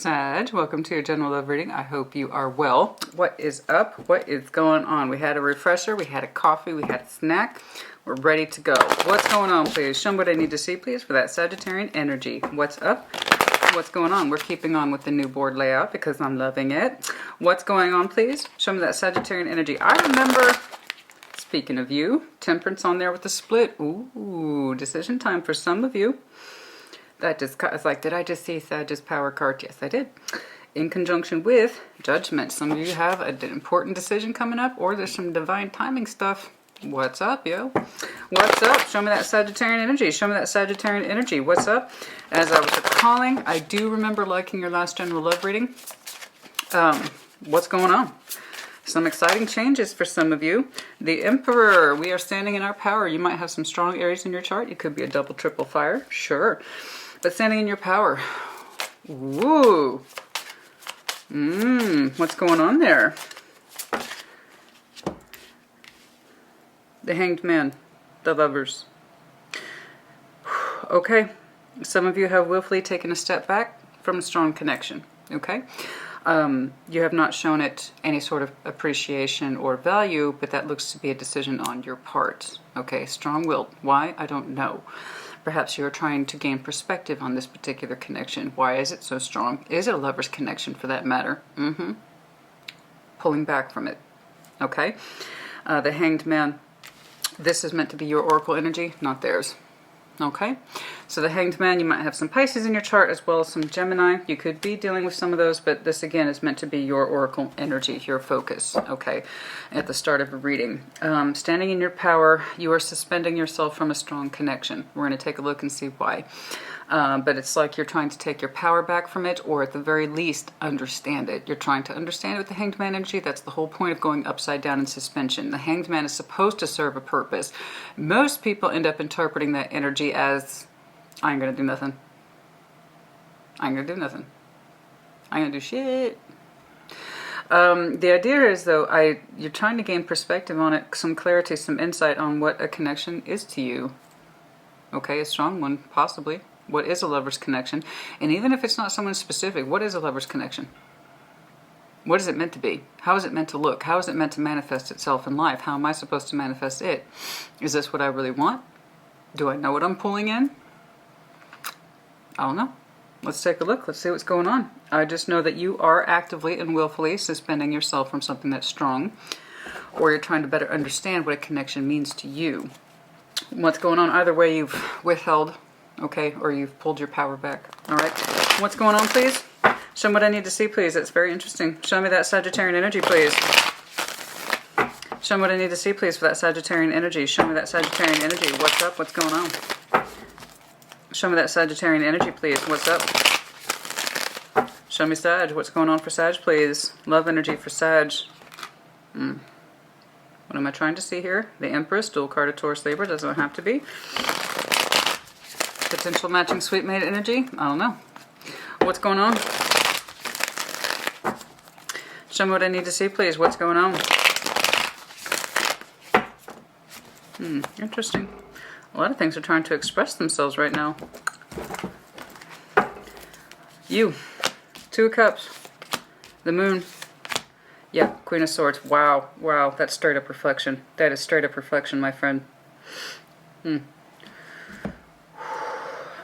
Sag, welcome to your general love reading. I hope you are well. What is up? What is going on? We had a refresher, we had a coffee, we had a snack. We're ready to go. What's going on, please? Show me what I need to see, please, for that Sagittarian energy. What's up? What's going on? We're keeping on with the new board layout because I'm loving it. What's going on, please? Show me that Sagittarian energy. I remember, speaking of you, Temperance on there with the split. Ooh, decision time for some of you. That just, I was like, did I just see Sag's power card? Yes, I did. In conjunction with Judgment. Some of you have an important decision coming up, or there's some divine timing stuff. What's up, yo? What's up? Show me that Sagittarian energy. Show me that Sagittarian energy. What's up? As I was recalling, I do remember liking your last general love reading. What's going on? Some exciting changes for some of you. The Emperor. We are standing in our power. You might have some strong Aries in your chart. You could be a double, triple fire. Sure. But standing in your power. Woo. What's going on there? The Hanged Man. The Lovers. Okay. Some of you have willfully taken a step back from a strong connection. Okay. You have not shown it any sort of appreciation or value, but that looks to be a decision on your part. Okay. Strong-willed. Why? I don't know. Perhaps you're trying to gain perspective on this particular connection. Why is it so strong? Is it a lover's connection for that matter? Pulling back from it. Okay. The Hanged Man. This is meant to be your oracle energy, not theirs. Okay. So the Hanged Man, you might have some Pisces in your chart as well as some Gemini. You could be dealing with some of those, but this again is meant to be your oracle energy, your focus. Okay. At the start of a reading. Standing in your power, you are suspending yourself from a strong connection. We're going to take a look and see why. But it's like you're trying to take your power back from it, or at the very least, understand it. You're trying to understand it with the Hanged Man energy. That's the whole point of going upside down in suspension. The Hanged Man is supposed to serve a purpose. Most people end up interpreting that energy as, I ain't gonna do nothing. I ain't gonna do nothing. I ain't gonna do shit. The idea is, though, you're trying to gain perspective on it, some clarity, some insight on what a connection is to you. Okay, a strong one, possibly. What is a lover's connection? And even if it's not someone specific, what is a lover's connection? What is it meant to be? How is it meant to look? How is it meant to manifest itself in life? How am I supposed to manifest it? Is this what I really want? Do I know what I'm pulling in? I don't know. Let's take a look. Let's see what's going on. I just know that you are actively and willfully suspending yourself from something that's strong, or you're trying to better understand what a connection means to you. What's going on? Either way, you've withheld, okay, or you've pulled your power back. All right. What's going on, please? Show me what I need to see, please. That's very interesting. Show me that Sagittarian energy, please. Show me what I need to see, please, for that Sagittarian energy. Show me that Sagittarian energy. What's up? What's going on? Show me that Sagittarian energy, please. What's up? Show me Sag. What's going on for Sag, please? Love energy for Sag. What am I trying to see here? The Empress, dual card of Taurus, Libra. Doesn't have to be. Potential matching sweet mate energy. I don't know. What's going on? Show me what I need to see, please. What's going on? Interesting. A lot of things are trying to express themselves right now. You. Two of Cups. The Moon. Yeah, Queen of Swords. Wow. Wow. That's straight up reflection. That is straight up reflection, my friend.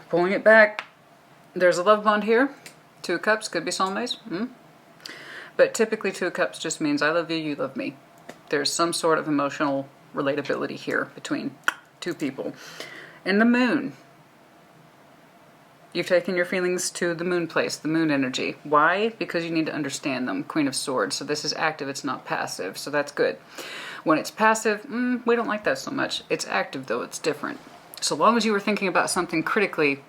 Pulling it back. There's a love bond here. Two of Cups. Could be soulmates. But typically Two of Cups just means I love you, you love me. There's some sort of emotional relatability here between two people. And the Moon. You've taken your feelings to the moon place, the moon energy. Why? Because you need to understand them. Queen of Swords. So this is active, it's not passive. So that's good. When it's passive, we don't like that so much. It's active, though. It's different. So long as you were thinking about something critically,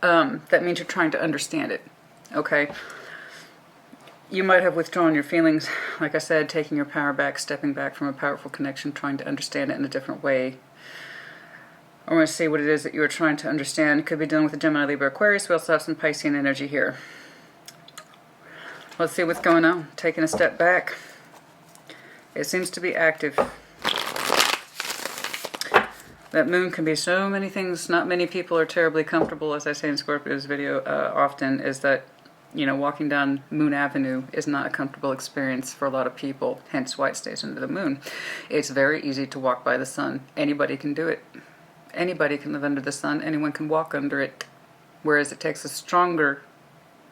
that means you're trying to understand it. Okay? You might have withdrawn your feelings, like I said, taking your power back, stepping back from a powerful connection, trying to understand it in a different way. I want to see what it is that you are trying to understand. It could be dealing with a Gemini, Libra, Aquarius. We also have some Piscean energy here. Let's see what's going on. Taking a step back. It seems to be active. That moon can be so many things. Not many people are terribly comfortable, as I say in Scorpio's video often, is that You know, walking down Moon Avenue is not a comfortable experience for a lot of people, hence why it stays under the moon. It's very easy to walk by the sun. Anybody can do it. Anybody can live under the sun. Anyone can walk under it. Whereas it takes a stronger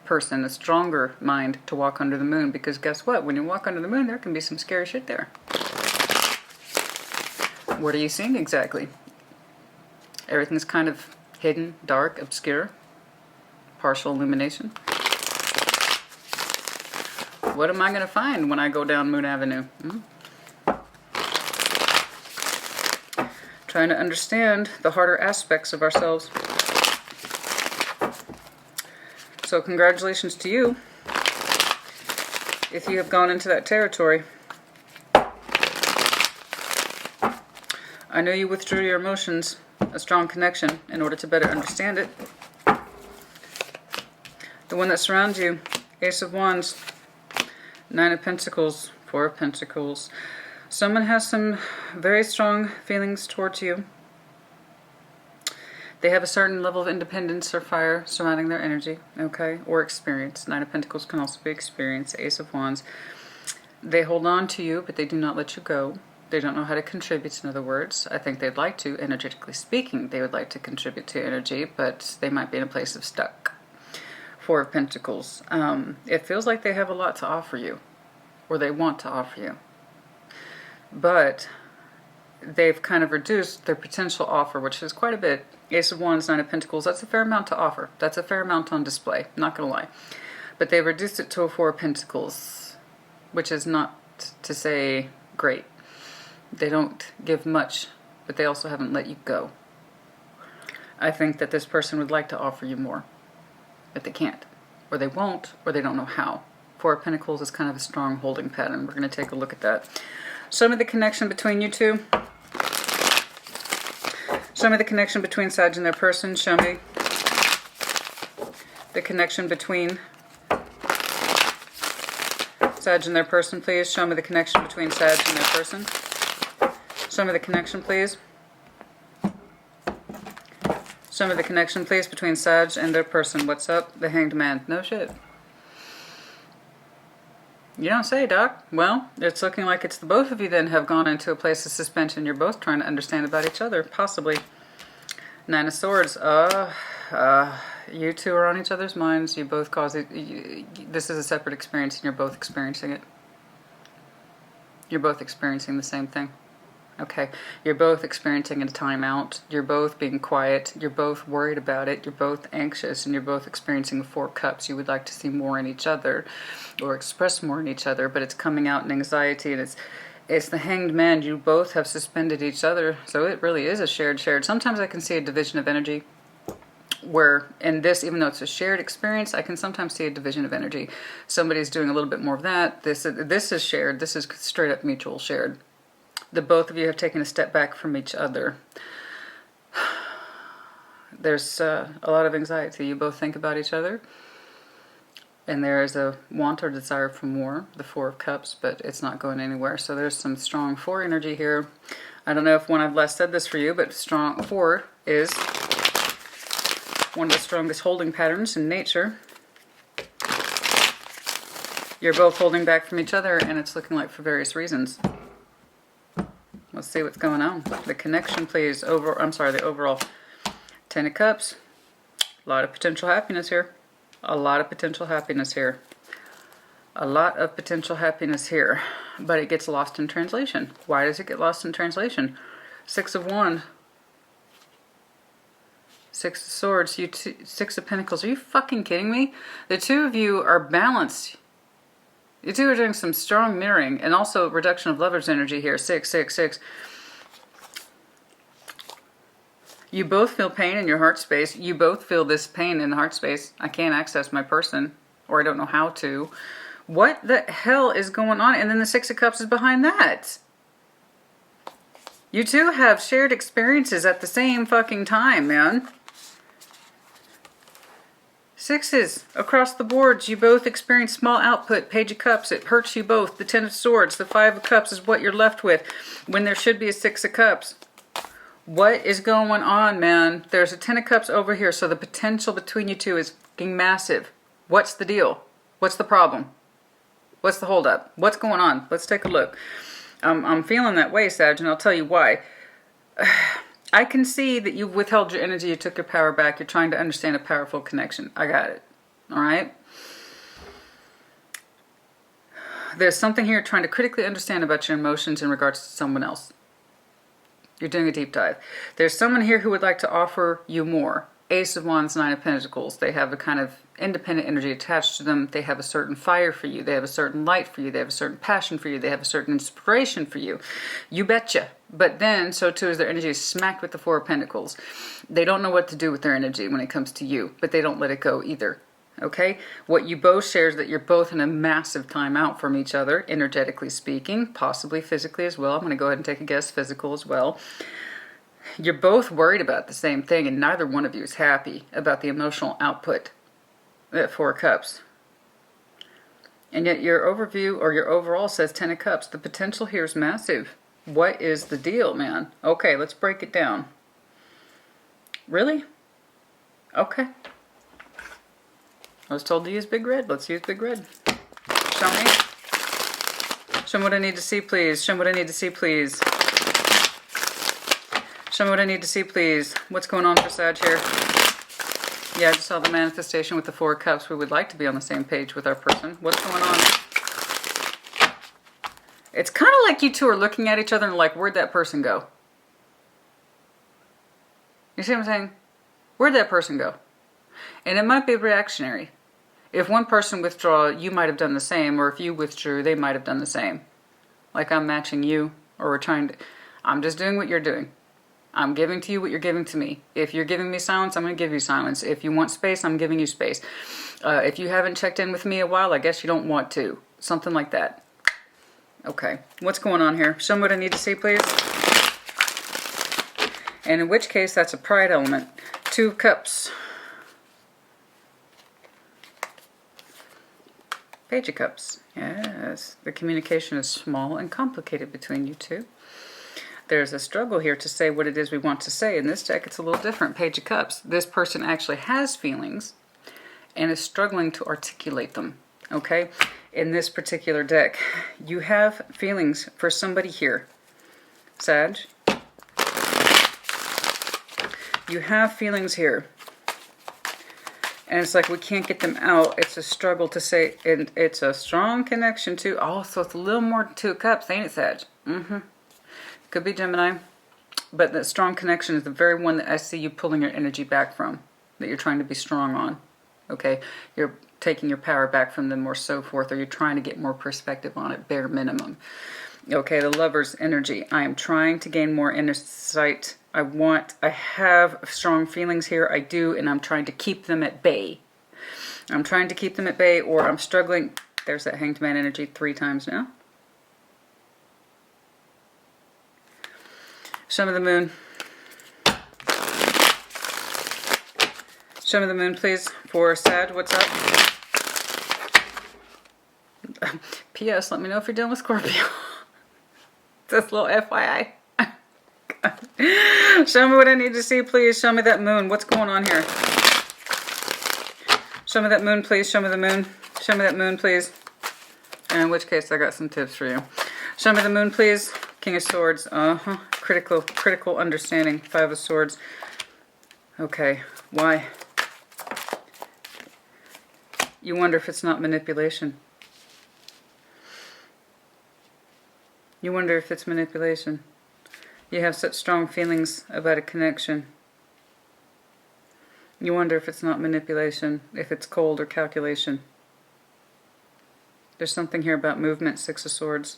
person, a stronger mind to walk under the moon, because guess what? When you walk under the moon, there can be some scary shit there. What are you seeing exactly? Everything's kind of hidden, dark, obscure, partial illumination. What am I going to find when I go down Moon Avenue? Trying to understand the harder aspects of ourselves. So congratulations to you if you have gone into that territory. I know you withdrew your emotions, a strong connection, in order to better understand it. The one that surrounds you, Ace of Wands, Nine of Pentacles, Four of Pentacles. Someone has some very strong feelings towards you. They have a certain level of independence or fire surrounding their energy, okay, or experience. Nine of Pentacles can also be experience. Ace of Wands. They hold on to you, but they do not let you go. They don't know how to contribute, in other words. I think they'd like to, energetically speaking. They would like to contribute to energy, but they might be in a place of stuck. Four of Pentacles. It feels like they have a lot to offer you, or they want to offer you. But they've kind of reduced their potential offer, which is quite a bit. Ace of Wands, Nine of Pentacles, that's a fair amount to offer. That's a fair amount on display, not going to lie. But they've reduced it to a Four of Pentacles, which is not to say great. They don't give much, but they also haven't let you go. I think that this person would like to offer you more, but they can't, or they won't, or they don't know how. Four of Pentacles is kind of a strong holding pattern. We're going to take a look at that. Show me the connection between you two. Show me the connection between Sag and their person. Show me the connection between Sag and their person, please. Show me the connection between Sag and their person. Show me the connection, please. Show me the connection, please, between Sag and their person. What's up? The Hanged Man. No shit. You don't say, Doc. Well, it's looking like it's the both of you then have gone into a place of suspension. You're both trying to understand about each other, possibly. Nine of Swords. You two are on each other's minds. You both cause it. This is a separate experience, and you're both experiencing it. You're both experiencing the same thing. Okay, you're both experiencing a timeout. You're both being quiet. You're both worried about it. You're both anxious, and you're both experiencing the Four Cups. You would like to see more in each other, or express more in each other, but it's coming out in anxiety, and it's the Hanged Man. You both have suspended each other, so it really is a shared. Sometimes I can see a division of energy, where in this, even though it's a shared experience, I can sometimes see a division of energy. Somebody's doing a little bit more of that. This is shared. This is straight up mutual shared. The both of you have taken a step back from each other. There's a lot of anxiety. You both think about each other. And there is a want or desire for more, the Four of Cups, but it's not going anywhere. So there's some strong Four energy here. I don't know if I've last said this for you, but strong Four is one of the strongest holding patterns in nature. You're both holding back from each other, and it's looking like for various reasons. Let's see what's going on. The connection, please. The overall. Ten of Cups. A lot of potential happiness here. A lot of potential happiness here. A lot of potential happiness here. But it gets lost in translation. Why does it get lost in translation? Six of Wands. Six of Swords. Six of Pentacles. Are you fucking kidding me? The two of you are balanced. You two are doing some strong mirroring, and also reduction of Lover's energy here. 6, 6, 6. You both feel pain in your heart space. You both feel this pain in the heart space. I can't access my person, or I don't know how to. What the hell is going on? And then the Six of Cups is behind that. You two have shared experiences at the same fucking time, man. Sixes, across the boards, you both experience small output. Page of Cups, it hurts you both. The Ten of Swords, the Five of Cups is what you're left with when there should be a Six of Cups. What is going on, man? There's a Ten of Cups over here, so the potential between you two is fucking massive. What's the deal? What's the problem? What's the holdup? What's going on? Let's take a look. I'm feeling that way, Sag, and I'll tell you why. I can see that you've withheld your energy, you took your power back, you're trying to understand a powerful connection. I got it. All right? There's something here trying to critically understand about your emotions in regards to someone else. You're doing a deep dive. There's someone here who would like to offer you more. Ace of Wands, Nine of Pentacles. They have a kind of independent energy attached to them. They have a certain fire for you. They have a certain light for you. They have a certain passion for you. They have a certain inspiration for you. You betcha. But then, so too is their energy is smacked with the Four of Pentacles. They don't know what to do with their energy when it comes to you, but they don't let it go either. Okay? What you both share is that you're both in a massive time out from each other, energetically speaking, possibly physically as well. I'm going to go ahead and take a guess, physical as well. You're both worried about the same thing, and neither one of you is happy about the emotional output at Four of Cups. And yet your overview or your overall says Ten of Cups. The potential here is massive. What is the deal, man? Okay, let's break it down. Really? Okay. I was told to use Big Red. Let's use Big Red. Show me. Show me what I need to see, please. Show me what I need to see, please. Show me what I need to see, please. What's going on for Sag here? Yeah, I just saw the manifestation with the Four of Cups. We would like to be on the same page with our person. What's going on? It's kind of like you two are looking at each other and like, where'd that person go? You see what I'm saying? Where'd that person go? And it might be reactionary. If one person withdraw, you might have done the same, or if you withdrew, they might have done the same. Like I'm matching you, or we're trying to... I'm just doing what you're doing. I'm giving to you what you're giving to me. If you're giving me silence, I'm going to give you silence. If you want space, I'm giving you space. If you haven't checked in with me a while, I guess you don't want to. Something like that. Okay. What's going on here? Show me what I need to see, please. And in which case, that's a pride element. Two of Cups. Page of Cups. Yes. The communication is small and complicated between you two. There's a struggle here to say what it is we want to say. In this deck, it's a little different. Page of Cups. This person actually has feelings and is struggling to articulate them. Okay? In this particular deck, you have feelings for somebody here. Sag. You have feelings here. And it's like we can't get them out. It's a struggle to say, and it's a strong connection too. Oh, so it's a little more than Two of Cups, ain't it, Sag? Mm-hmm. Could be Gemini, but that strong connection is the very one that I see you pulling your energy back from, that you're trying to be strong on, okay? You're taking your power back from them or so forth, or you're trying to get more perspective on it, bare minimum. Okay, the Lover's energy. I am trying to gain more insight. I have strong feelings here, I do, and I'm trying to keep them at bay. I'm trying to keep them at bay, or I'm struggling. There's that Hanged Man energy 3 times now. Show me the Moon. Show me the Moon, please. For Sag, what's up? P.S. Let me know if you're dealing with Scorpio. Just a little FYI. Show me what I need to see, please. Show me that Moon. What's going on here? Show me that Moon, please. Show me the Moon. Show me that Moon, please. And in which case, I got some tips for you. Show me the Moon, please. King of Swords. Critical understanding. 5 of Swords. Okay. Why? You wonder if it's not manipulation. You wonder if it's manipulation. You have such strong feelings about a connection. You wonder if it's not manipulation, if it's cold or calculation. There's something here about movement, 6 of Swords.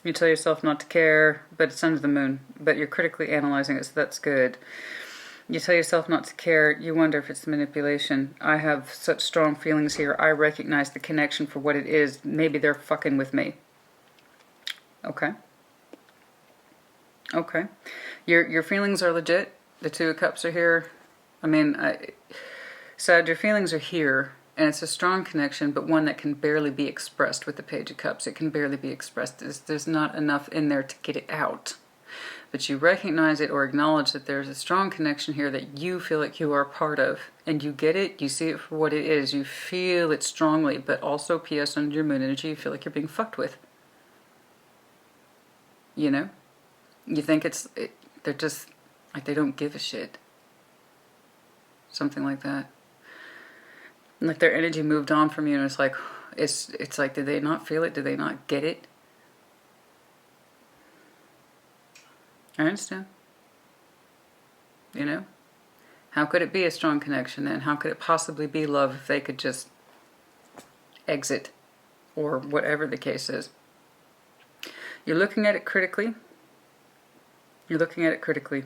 You tell yourself not to care, but it's under the moon. But you're critically analyzing it, so that's good. You tell yourself not to care. You wonder if it's manipulation. I have such strong feelings here. I recognize the connection for what it is. Maybe they're fucking with me. Okay. Okay. Your feelings are legit. The 2 of Cups are here. I mean, Sag, your feelings are here. And it's a strong connection, but one that can barely be expressed with the Page of Cups. It can barely be expressed. There's not enough in there to get it out. but you recognize it or acknowledge that there's a strong connection here that you feel like you are part of. And you get it, you see it for what it is, you feel it strongly, but also, P.S. under your moon energy, you feel like you're being fucked with. You know? You think they're just, like they don't give a shit. Something like that. Like their energy moved on from you, and it's like, did they not feel it? Did they not get it? I understand. You know? How could it be a strong connection then? How could it possibly be love if they could just exit? Or whatever the case is. You're looking at it critically. You're looking at it critically.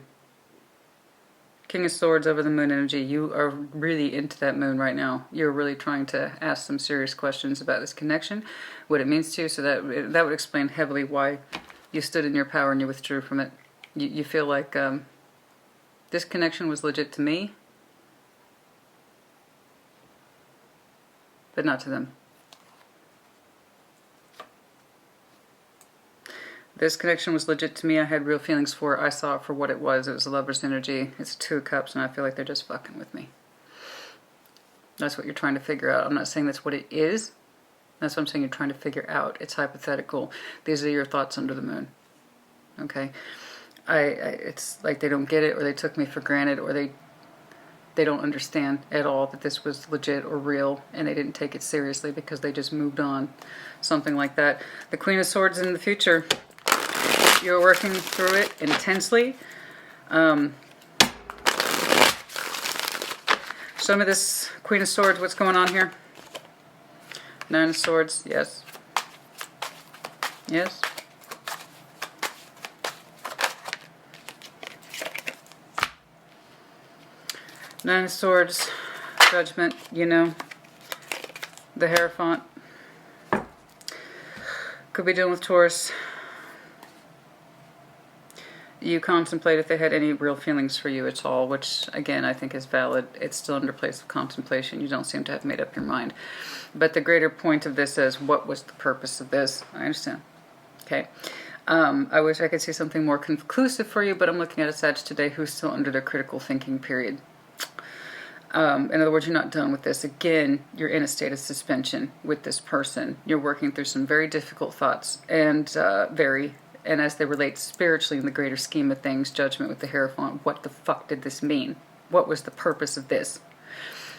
King of Swords over the moon energy. You are really into that moon right now. You're really trying to ask some serious questions about this connection, what it means to you, so that would explain heavily why you stood in your power and you withdrew from it. You feel like this connection was legit to me, but not to them. This connection was legit to me. I had real feelings for it. I saw it for what it was. It was a lover's energy. It's 2 of Cups, and I feel like they're just fucking with me. That's what you're trying to figure out. I'm not saying that's what it is. That's what I'm saying you're trying to figure out. It's hypothetical. These are your thoughts under the moon. Okay? It's like they don't get it, or they took me for granted, or they don't understand at all that this was legit or real, and they didn't take it seriously because they just moved on. Something like that. The Queen of Swords in the future. You're working through it intensely. Show me this Queen of Swords. What's going on here? 9 of Swords. Yes. Yes. Nine of Swords. Judgment. You know. The Hierophant. Could be dealing with Taurus. You contemplate if they had any real feelings for you at all, which, again, I think is valid. It's still under place of contemplation. You don't seem to have made up your mind. But the greater point of this is, what was the purpose of this? I understand. Okay. I wish I could see something more conclusive for you, but I'm looking at a Sag today who's still under their critical thinking period. In other words, you're not done with this. Again, you're in a state of suspension with this person. You're working through some very difficult thoughts, and and as they relate spiritually in the greater scheme of things, judgment with the Hierophant. What the fuck did this mean? What was the purpose of this?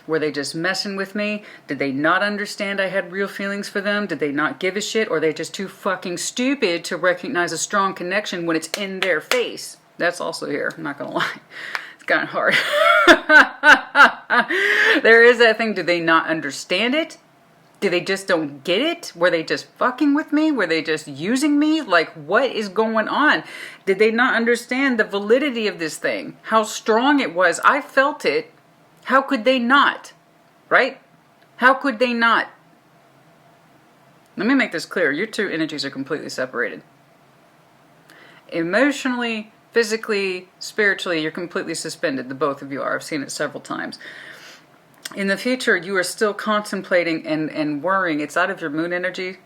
Were they just messing with me? Did they not understand I had real feelings for them? Did they not give a shit? Or are they just too fucking stupid to recognize a strong connection when it's in their face? That's also here, I'm not gonna lie. It's kind of hard. There is that thing, do they not understand it? Do they just don't get it? Were they just fucking with me? Were they just using me? Like, what is going on? Did they not understand the validity of this thing? How strong it was? I felt it. How could they not? Right? How could they not? Let me make this clear. Your two energies are completely separated. Emotionally, physically, spiritually, you're completely suspended. The both of you are. I've seen it several times. In the future, you are still contemplating and worrying. It's out of your moon energy.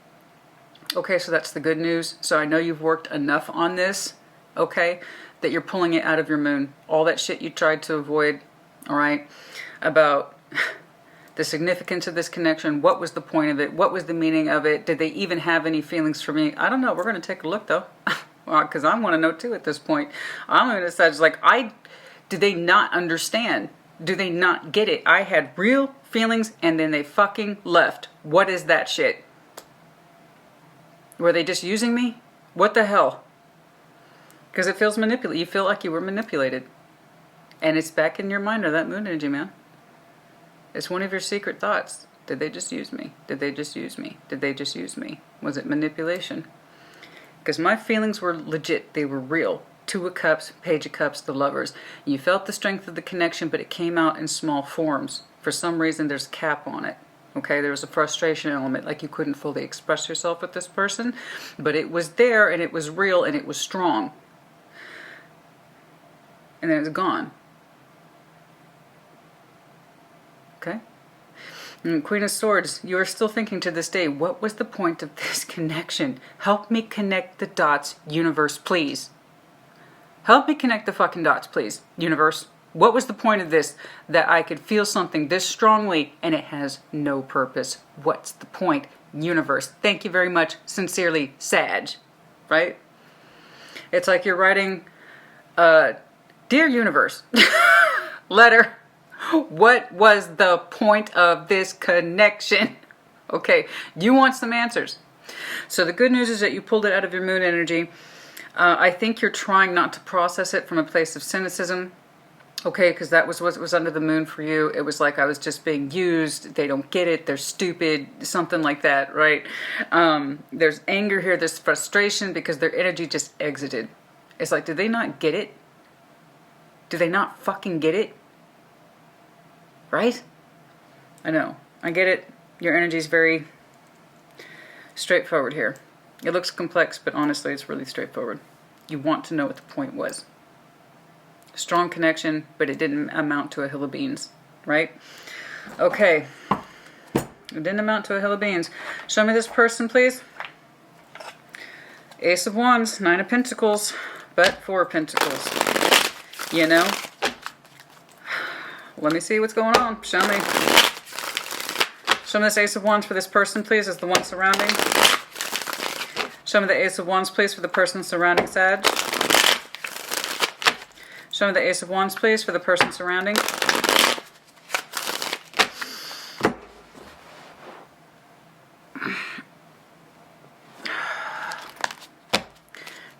Okay, so that's the good news. So I know you've worked enough on this, okay, that you're pulling it out of your moon. All that shit you tried to avoid, all right, about the significance of this connection. What was the point of it? What was the meaning of it? Did they even have any feelings for me? I don't know. We're going to take a look, though, because I want to know, too, at this point. I'm going to decide, like, did they not understand? Do they not get it? I had real feelings and then they fucking left. What is that shit? Were they just using me? What the hell? Because it feels manipulated. You feel like you were manipulated. And it's back in your mind, or that moon energy, man. It's one of your secret thoughts. Did they just use me? Did they just use me? Did they just use me? Was it manipulation? Because my feelings were legit. They were real. 2 of Cups, Page of Cups, the Lovers. You felt the strength of the connection, but it came out in small forms. For some reason, there's a cap on it. Okay, there was a frustration element, like you couldn't fully express yourself with this person, but it was there, and it was real, and it was strong. And then it's gone. Okay? And Queen of Swords, you are still thinking to this day, what was the point of this connection? Help me connect the dots, universe, please. Help me connect the fucking dots, please, universe. What was the point of this? That I could feel something this strongly and it has no purpose. What's the point, universe? Thank you very much. Sincerely, Sag. Right? It's like you're writing, Dear Universe, letter. What was the point of this connection? Okay, you want some answers. So the good news is that you pulled it out of your moon energy. I think you're trying not to process it from a place of cynicism. Okay, because that was what was under the moon for you. It was like I was just being used. They don't get it. They're stupid. Something like that, right? There's anger here. There's frustration because their energy just exited. It's like, did they not get it? Do they not fucking get it? Right? I know. I get it. Your energy is very straightforward here. It looks complex, but honestly, it's really straightforward. You want to know what the point was. Strong connection, but it didn't amount to a hill of beans, right? Okay. It didn't amount to a hill of beans. Show me this person, please. Ace of Wands, Nine of Pentacles, but Four of Pentacles. You know? Let me see what's going on. Show me. Show me this Ace of Wands for this person, please, as the one surrounding. Show me the Ace of Wands, please, for the person surrounding Sag. Show me the Ace of Wands, please, for the person surrounding.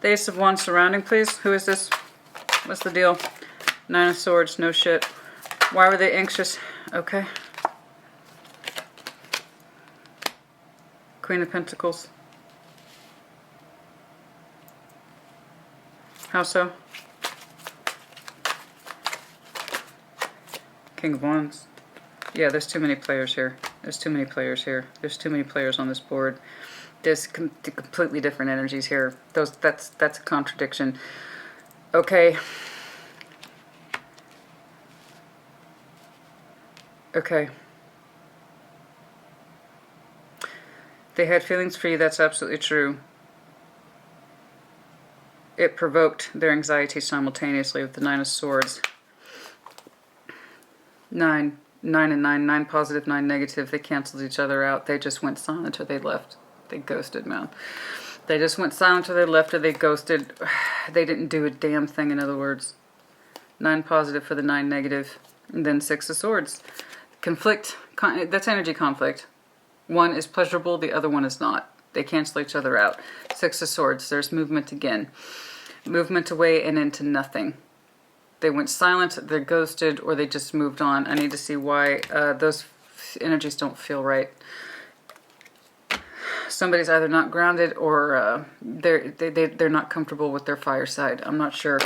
The Ace of Wands surrounding, please. Who is this? What's the deal? Nine of Swords, no shit. Why were they anxious? Okay. Queen of Pentacles. How so? King of Wands. Yeah, there's too many players here. There's too many players here. There's too many players on this board. There's completely different energies here. That's a contradiction. Okay. Okay. They had feelings for you, that's absolutely true. It provoked their anxiety simultaneously with the Nine of Swords. Nine and nine positive, 9 negative. They canceled each other out. They just went silent or they left. They ghosted, man. They just went silent or they left or they ghosted. They didn't do a damn thing, in other words. 9 positive for the 9 negative. And then 6 of Swords. Conflict. That's energy conflict. One is pleasurable, the other one is not. They cancel each other out. 6 of Swords. There's movement again. Movement away and into nothing. They went silent, they're ghosted, or they just moved on. I need to see why those energies don't feel right. Somebody's either not grounded or they're not comfortable with their fire side. I'm not sure.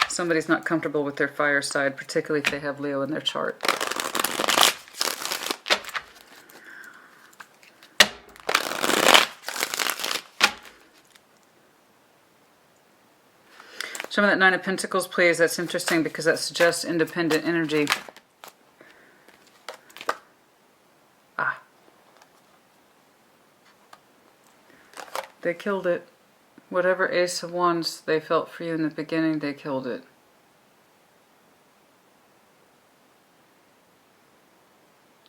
Somebody's not comfortable with their fire side, particularly if they have Leo in their chart. Show me that Nine of Pentacles, please. That's interesting because that suggests independent energy. Ah. They killed it. Whatever Ace of Wands they felt for you in the beginning, they killed it.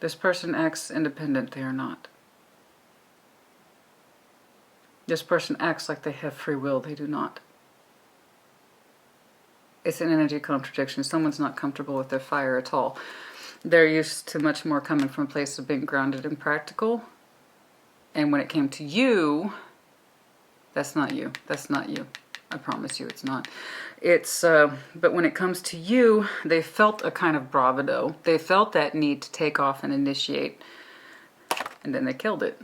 This person acts independent. They are not. This person acts like they have free will. They do not. It's an energy contradiction. Someone's not comfortable with their fire at all. They're used to much more coming from a place of being grounded and practical. And when it came to you, that's not you. That's not you. I promise you it's not. It's, but when it comes to you, they felt a kind of bravado. They felt that need to take off and initiate. And then they killed it.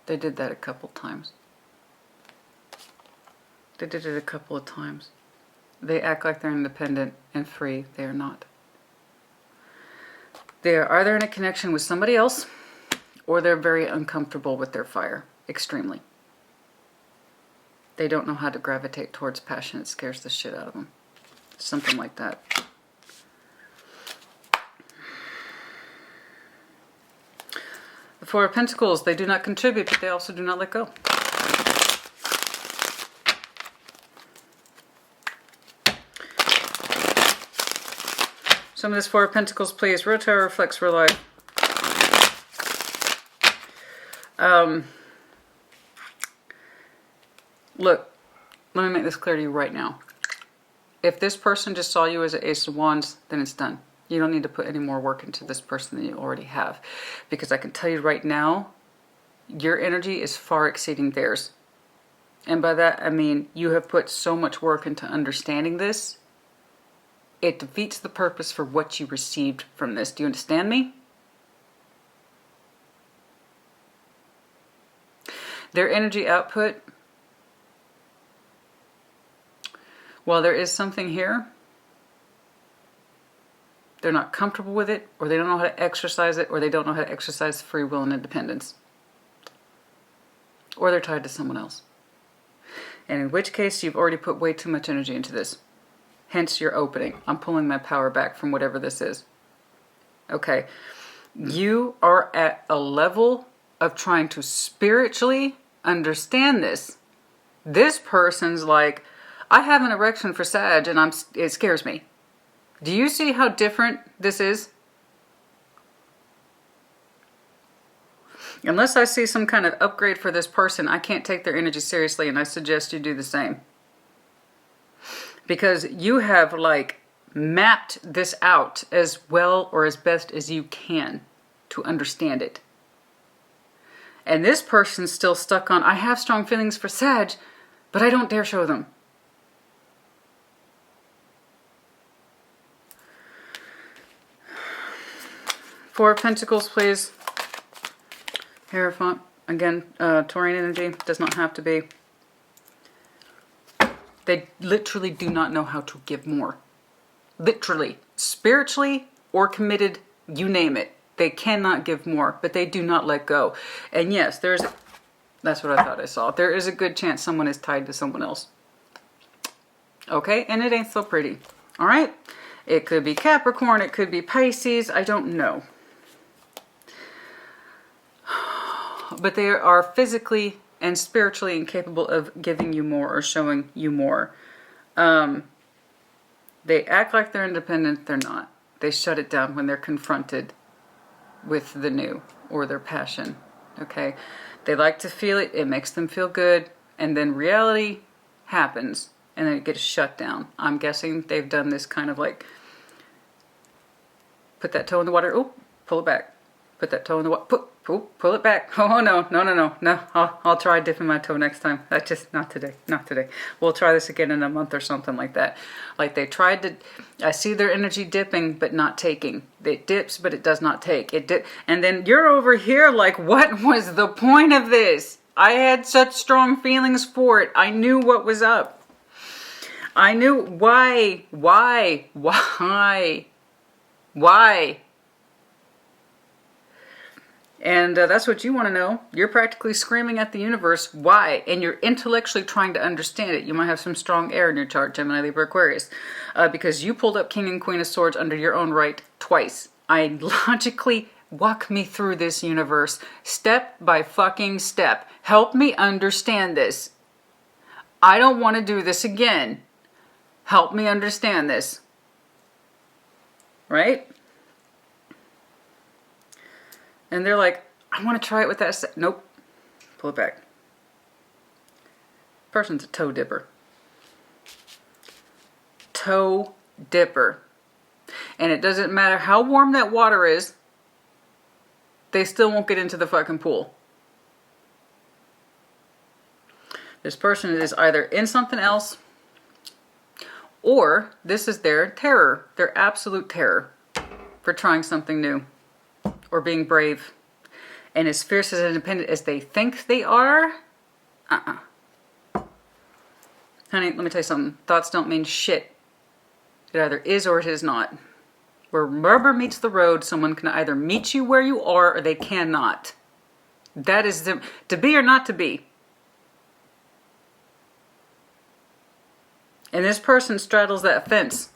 They did that a couple times. They did it a couple of times. They act like they're independent and free. They are not. They are either in a connection with somebody else or they're very uncomfortable with their fire. Extremely. They don't know how to gravitate towards passion. It scares the shit out of them. Something like that. The Four of Pentacles. They do not contribute, but they also do not let go. Some of this Four of Pentacles, please. Real Tarot reflects real life. Look, let me make this clear to you right now. If this person just saw you as an Ace of Wands, then it's done. You don't need to put any more work into this person than you already have. Because I can tell you right now, your energy is far exceeding theirs. And by that, I mean you have put so much work into understanding this, it defeats the purpose for what you received from this. Do you understand me? Their energy output, while there is something here, they're not comfortable with it, or they don't know how to exercise it, or they don't know how to exercise free will and independence. Or they're tied to someone else. And in which case, you've already put way too much energy into this. Hence your opening. I'm pulling my power back from whatever this is. Okay. You are at a level of trying to spiritually understand this. This person's like, I have an erection for Sag and it scares me. Do you see how different this is? Unless I see some kind of upgrade for this person, I can't take their energy seriously, and I suggest you do the same. Because you have like mapped this out as well or as best as you can to understand it. And this person's still stuck on, I have strong feelings for Sag, but I don't dare show them. Four of Pentacles, please. Hierophant. Again, Taurian energy. Does not have to be. They literally do not know how to give more. Literally. Spiritually or committed, you name it. They cannot give more, but they do not let go. And yes, that's what I thought I saw. There is a good chance someone is tied to someone else. Okay? And it ain't so pretty. All right? It could be Capricorn. It could be Pisces. I don't know. But they are physically and spiritually incapable of giving you more or showing you more. They act like they're independent. They're not. They shut it down when they're confronted with the new or their passion. Okay? They like to feel it. It makes them feel good. And then reality happens. And then it gets shut down. I'm guessing they've done this kind of like, put that toe in the water. Oh, pull it back. Put that toe in the water. Pull it back. Oh, no. I'll try dipping my toe next time. That's just not today. Not today. We'll try this again in a month or something like that. Like they tried to, I see their energy dipping, but not taking. It dips, but it does not take. And then you're over here like, what was the point of this? I had such strong feelings for it. I knew what was up. I knew why. And that's what you want to know. You're practically screaming at the universe, why? And you're intellectually trying to understand it. You might have some strong air in your chart, Gemini, Libra, Aquarius. Because you pulled up King and Queen of Swords under your own right twice. I logically walk me through this universe, step by fucking step. Help me understand this. I don't want to do this again. Help me understand this. Right? And they're like, I want to try it with that. Nope. Pull it back. Person's a toe dipper. Toe dipper. And it doesn't matter how warm that water is, they still won't get into the fucking pool. This person is either in something else, or this is their terror, their absolute terror for trying something new. Or being brave. And as fierce and independent as they think they are, Honey, let me tell you something. Thoughts don't mean shit. It either is or it is not. Where rubber meets the road, someone can either meet you where you are or they cannot. That is to be or not to be. And this person straddles that fence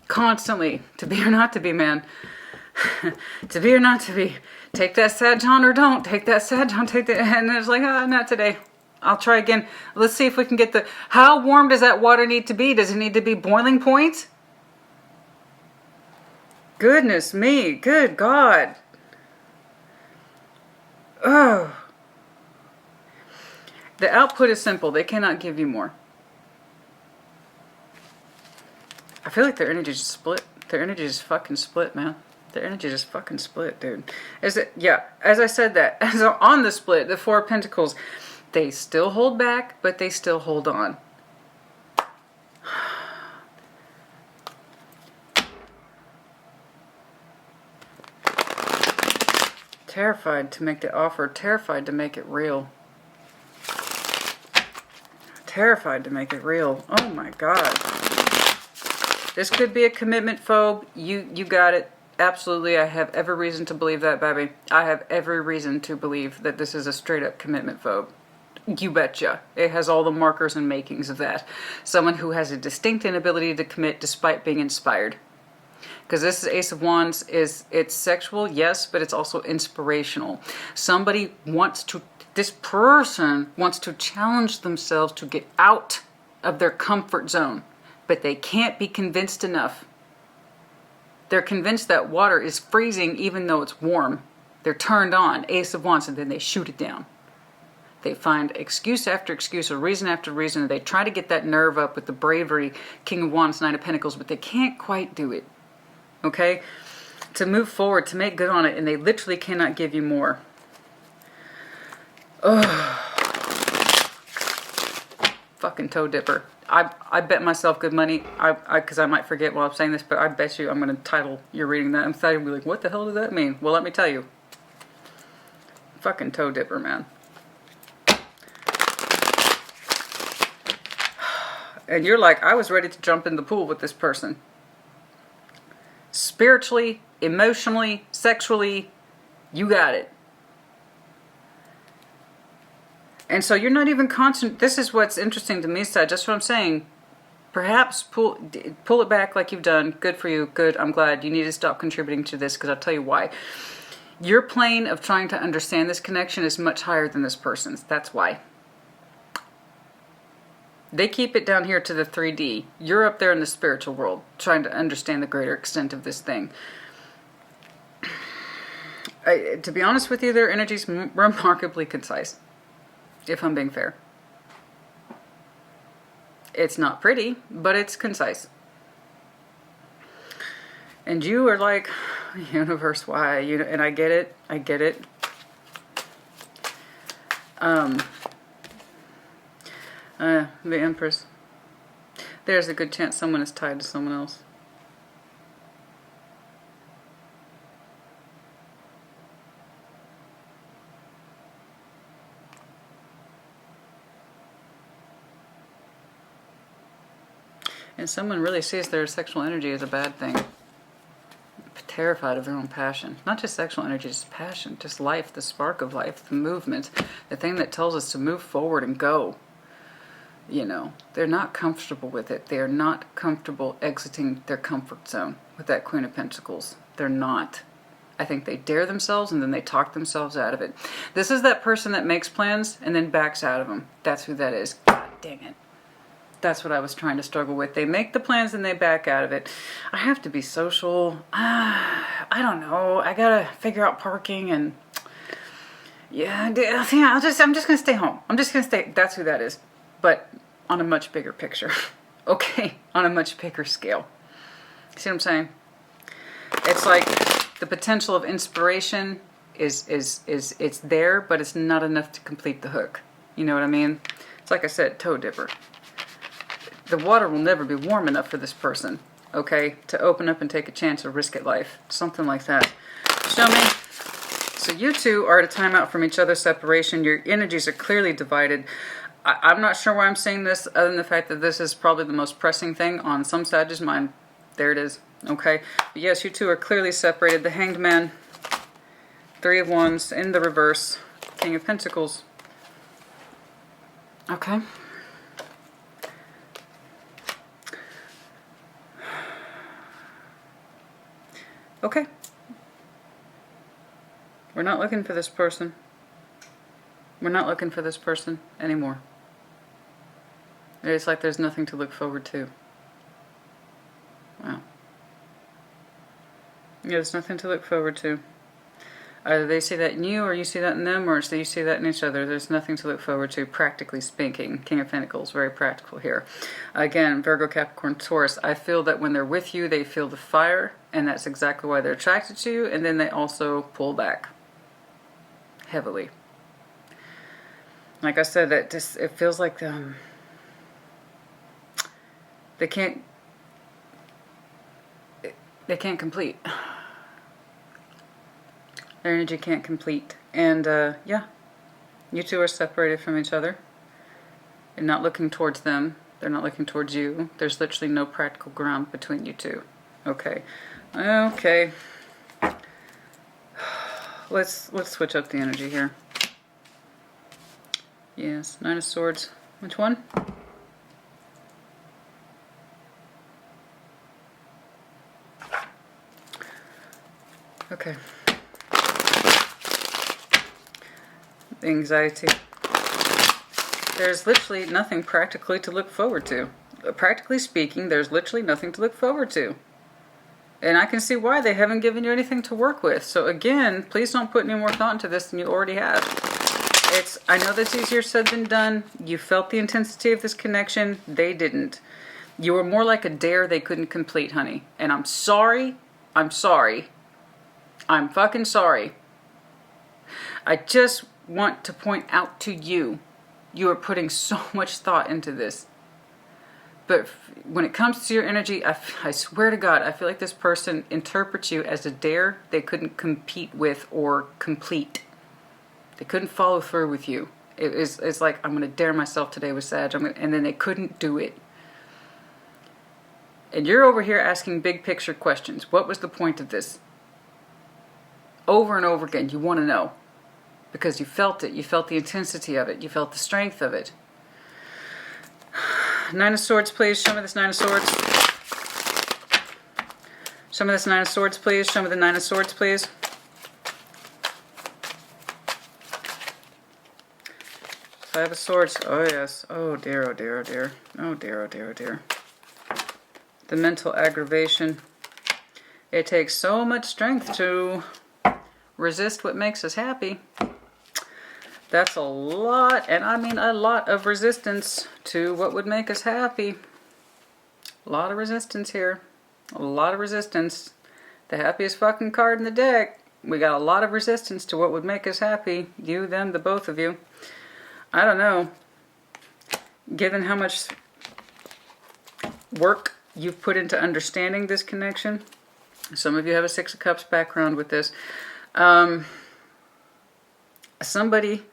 constantly. To be or not to be, man. To be or not to be. Take that Sag on or don't. Take that Sag on, take that. And it's like, not today. I'll try again. Let's see if we can get the... How warm does that water need to be? Does it need to be boiling point? Goodness me. Good God. Oh. The output is simple. They cannot give you more. I feel like their energy just split. Their energy just fucking split, man. Their energy just fucking split, dude. Yeah, as I said that, as on the split, the Four of Pentacles, they still hold back, but they still hold on. Terrified to make the offer, terrified to make it real. Terrified to make it real. Oh my God. This could be a commitment phobe. You got it. Absolutely. I have every reason to believe that, baby. I have every reason to believe that this is a straight up commitment phobe. You betcha. It has all the markers and makings of that. Someone who has a distinct inability to commit despite being inspired. Because this is Ace of Wands, it's sexual, yes, but it's also inspirational. Somebody wants to, this person wants to challenge themselves to get out of their comfort zone, but they can't be convinced enough. They're convinced that water is freezing even though it's warm. They're turned on, Ace of Wands, and then they shoot it down. They find excuse after excuse or reason after reason. They try to get that nerve up with the bravery, King of Wands, Knight of Pentacles, but they can't quite do it. Okay? To move forward, to make good on it, and they literally cannot give you more. Ugh. Fucking toe dipper. I bet myself good money, because I might forget while I'm saying this, but I bet you I'm going to title you're reading that. I'm going to be like, what the hell does that mean? Well, let me tell you. Fucking toe dipper, man. And you're like, I was ready to jump in the pool with this person. Spiritually, emotionally, sexually, you got it. And so you're not even constant. This is what's interesting to me, Sag. Just what I'm saying. Perhaps pull it back like you've done. Good for you. Good. I'm glad. You need to stop contributing to this, because I'll tell you why. Your plane of trying to understand this connection is much higher than this person's. That's why. They keep it down here to the 3D. You're up there in the spiritual world, trying to understand the greater extent of this thing. To be honest with you, their energy's remarkably concise, if I'm being fair. It's not pretty, but it's concise. And you are like, universe, why? And I get it. I get it. The Empress. There's a good chance someone is tied to someone else. And someone really sees their sexual energy as a bad thing. Terrified of their own passion. Not just sexual energy, just passion. Just life, the spark of life, the movement. The thing that tells us to move forward and go. You know, they're not comfortable with it. They are not comfortable exiting their comfort zone with that Queen of Pentacles. They're not. I think they dare themselves and then they talk themselves out of it. This is that person that makes plans and then backs out of them. That's who that is. God dang it. That's what I was trying to struggle with. They make the plans and they back out of it. I have to be social. I don't know. I gotta figure out parking and yeah. I'm just gonna stay home. I'm just gonna stay. That's who that is. But on a much bigger picture. Okay, on a much bigger scale. See what I'm saying? It's like the potential of inspiration is it's there, but it's not enough to complete the hook. You know what I mean? It's like I said, toe dipper. The water will never be warm enough for this person, okay, to open up and take a chance or risk at life. Something like that. Show me. So you two are at a timeout from each other's separation. Your energies are clearly divided. I'm not sure why I'm saying this, other than the fact that this is probably the most pressing thing on some Sag's mind. There it is. Okay. But yes, you two are clearly separated. The Hanged Man, Three of Wands in the reverse, King of Pentacles. Okay. Okay. We're not looking for this person. We're not looking for this person anymore. It's like there's nothing to look forward to. Wow. Yeah, there's nothing to look forward to. Either they see that in you, or you see that in them, or you see that in each other. There's nothing to look forward to, practically speaking. King of Pentacles, very practical here. Again, Virgo, Capricorn, Taurus. I feel that when they're with you, they feel the fire, and that's exactly why they're attracted to you, and then they also pull back heavily. Like I said, that just, it feels like they can't complete. Their energy can't complete. And yeah, you two are separated from each other. You're not looking towards them. They're not looking towards you. There's literally no practical ground between you two. Okay. Okay. Let's switch up the energy here. Yes, Nine of Swords. Which one? Okay. Anxiety. There's literally nothing practically to look forward to. Practically speaking, there's literally nothing to look forward to. And I can see why they haven't given you anything to work with. So again, please don't put any more thought into this than you already have. I know that's easier said than done. You felt the intensity of this connection. They didn't. You were more like a dare they couldn't complete, honey. And I'm sorry. I'm sorry. I'm fucking sorry. I just want to point out to you, you are putting so much thought into this. But when it comes to your energy, I swear to God, I feel like this person interprets you as a dare they couldn't compete with or complete. They couldn't follow through with you. It's like, I'm going to dare myself today with Sag, and then they couldn't do it. And you're over here asking big picture questions. What was the point of this? Over and over again, you want to know. Because you felt it. You felt the intensity of it. You felt the strength of it. Nine of Swords, please. Show me this Nine of Swords. Show me this Nine of Swords, please. Show me the Nine of Swords, please. Five of Swords. Oh, yes. Oh, dear, oh, dear, oh, dear. Oh, dear, oh, dear, oh, dear. The mental aggravation. It takes so much strength to resist what makes us happy. That's a lot, and I mean a lot of resistance to what would make us happy. A lot of resistance here. A lot of resistance. The happiest fucking card in the deck. We got a lot of resistance to what would make us happy. You, them, the both of you. I don't know. Given how much work you've put into understanding this connection. Some of you have a Six of Cups background with this. Somebody,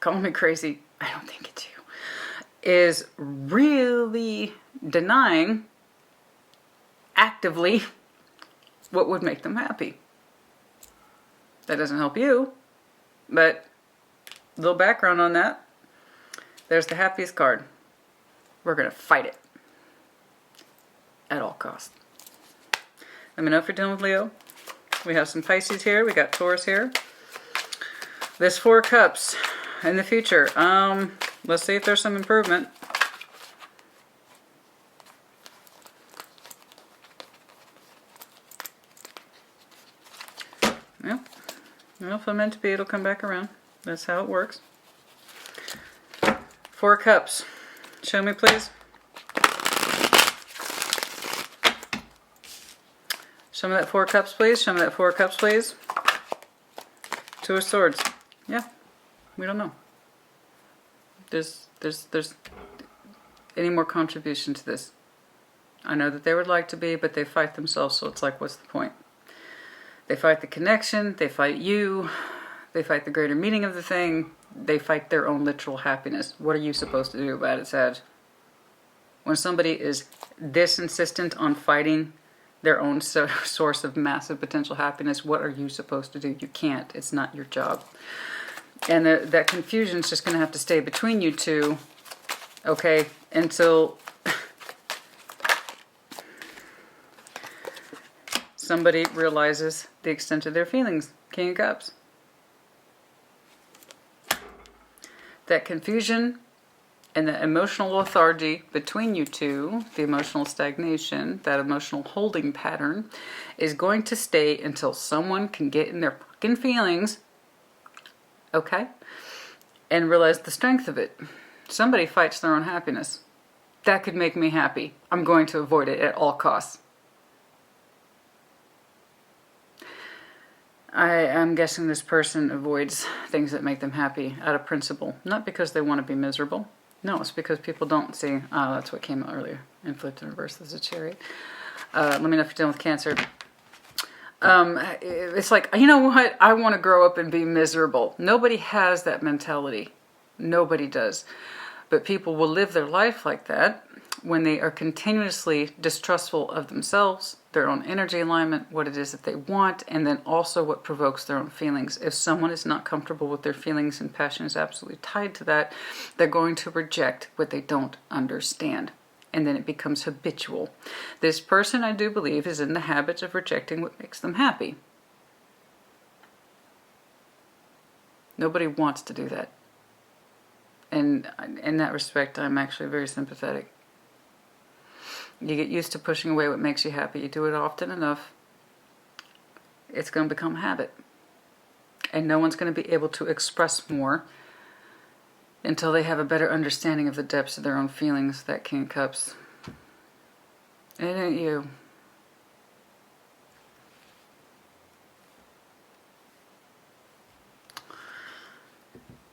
call me crazy, I don't think it's you, is really denying actively what would make them happy. That doesn't help you, but a little background on that. There's the happiest card. We're going to fight it at all costs. Let me know if you're dealing with Leo. We have some Pisces here. We got Taurus here. This Four of Cups in the future. Let's see if there's some improvement. Well, if I'm meant to be, it'll come back around. That's how it works. Four of Cups. Show me, please. Show me that Four of Cups, please. Show me that Four of Cups, please. Two of Swords. Yeah, we don't know. There's any more contribution to this. I know that they would like to be, but they fight themselves, so it's like, what's the point? They fight the connection, they fight you, they fight the greater meaning of the thing, they fight their own literal happiness. What are you supposed to do about it, Sag? When somebody is this insistent on fighting their own source of massive potential happiness, what are you supposed to do? You can't. It's not your job. And that confusion is just going to have to stay between you two, okay, until somebody realizes the extent of their feelings. King of Cups. That confusion And the emotional lethargy between you two, the emotional stagnation, that emotional holding pattern, is going to stay until someone can get in their fucking feelings, okay, and realize the strength of it. Somebody fights their own happiness. That could make me happy. I'm going to avoid it at all costs. I am guessing this person avoids things that make them happy out of principle. Not because they want to be miserable. No, it's because people don't see. Oh, that's what came out earlier. And flipped in reverse as a chariot. Let me know if you're dealing with Cancer. It's like, you know what? I want to grow up and be miserable. Nobody has that mentality. Nobody does. But people will live their life like that when they are continuously distrustful of themselves, their own energy alignment, what it is that they want, and then also what provokes their own feelings. If someone is not comfortable with their feelings and passion is absolutely tied to that, they're going to reject what they don't understand. And then it becomes habitual. This person, I do believe, is in the habit of rejecting what makes them happy. Nobody wants to do that. And in that respect, I'm actually very sympathetic. You get used to pushing away what makes you happy. You do it often enough, it's going to become habit. And no one's going to be able to express more until they have a better understanding of the depths of their own feelings. That King of Cups. It ain't you.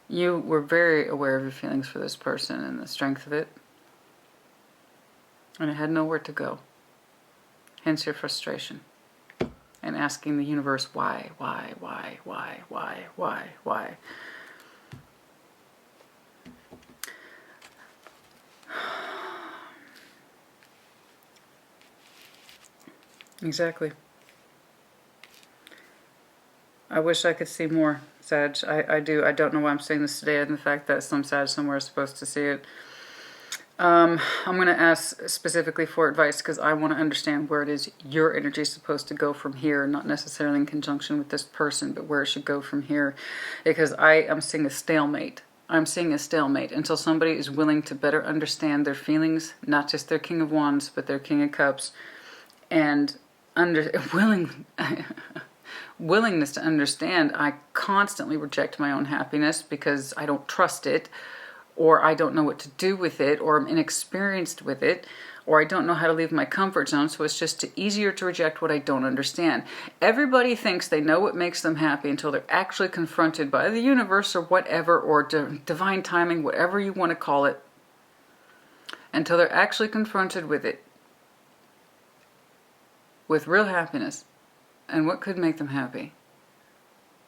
You were very aware of your feelings for this person and the strength of it. And it had nowhere to go. Hence your frustration. And asking the universe, why? Exactly. I wish I could see more, Sag. I do. I don't know why I'm saying this today, and the fact that some Sag somewhere is supposed to see it. I'm going to ask specifically for advice because I want to understand where it is your energy is supposed to go from here, not necessarily in conjunction with this person, but where it should go from here. Because I am seeing a stalemate. I'm seeing a stalemate until somebody is willing to better understand their feelings, not just their King of Wands, but their King of Cups, and willingness to understand. I constantly reject my own happiness because I don't trust it, or I don't know what to do with it, or I'm inexperienced with it, or I don't know how to leave my comfort zone, so it's just easier to reject what I don't understand. Everybody thinks they know what makes them happy until they're actually confronted by the universe or whatever, or divine timing, whatever you want to call it, until they're actually confronted with it, with real happiness, and what could make them happy.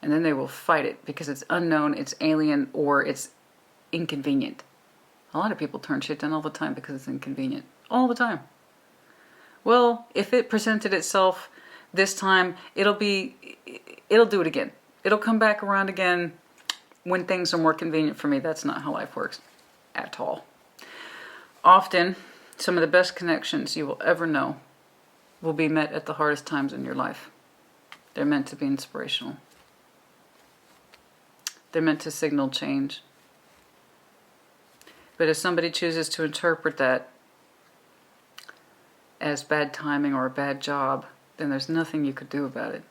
And then they will fight it because it's unknown, it's alien, or it's inconvenient. A lot of people turn shit down all the time because it's inconvenient. All the time. Well, if it presented itself this time, it'll do it again. It'll come back around again when things are more convenient for me. That's not how life works at all. Often, some of the best connections you will ever know will be met at the hardest times in your life. They're meant to be inspirational. They're meant to signal change. But if somebody chooses to interpret that as bad timing or a bad job, then there's nothing you could do about it.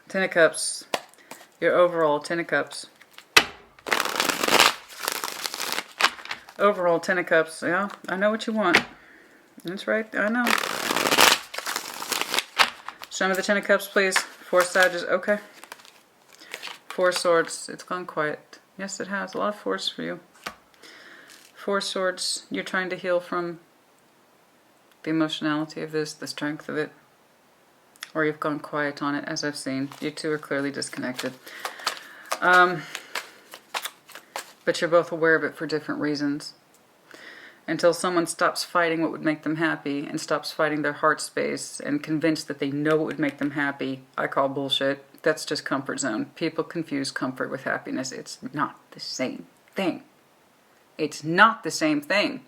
Ten of Cups. Your overall Ten of Cups. Overall Ten of Cups. Yeah, I know what you want. That's right, I know. Show me the Ten of Cups, please. Four Sages. Okay. Four Swords. It's gone quiet. Yes, it has. A lot of force for you. Four Swords. You're trying to heal from the emotionality of this, the strength of it. Or you've gone quiet on it, as I've seen. You two are clearly disconnected. But you're both aware of it for different reasons. Until someone stops fighting what would make them happy and stops fighting their heart space and convinced that they know what would make them happy, I call bullshit. That's just comfort zone. People confuse comfort with happiness. It's not the same thing. It's not the same thing.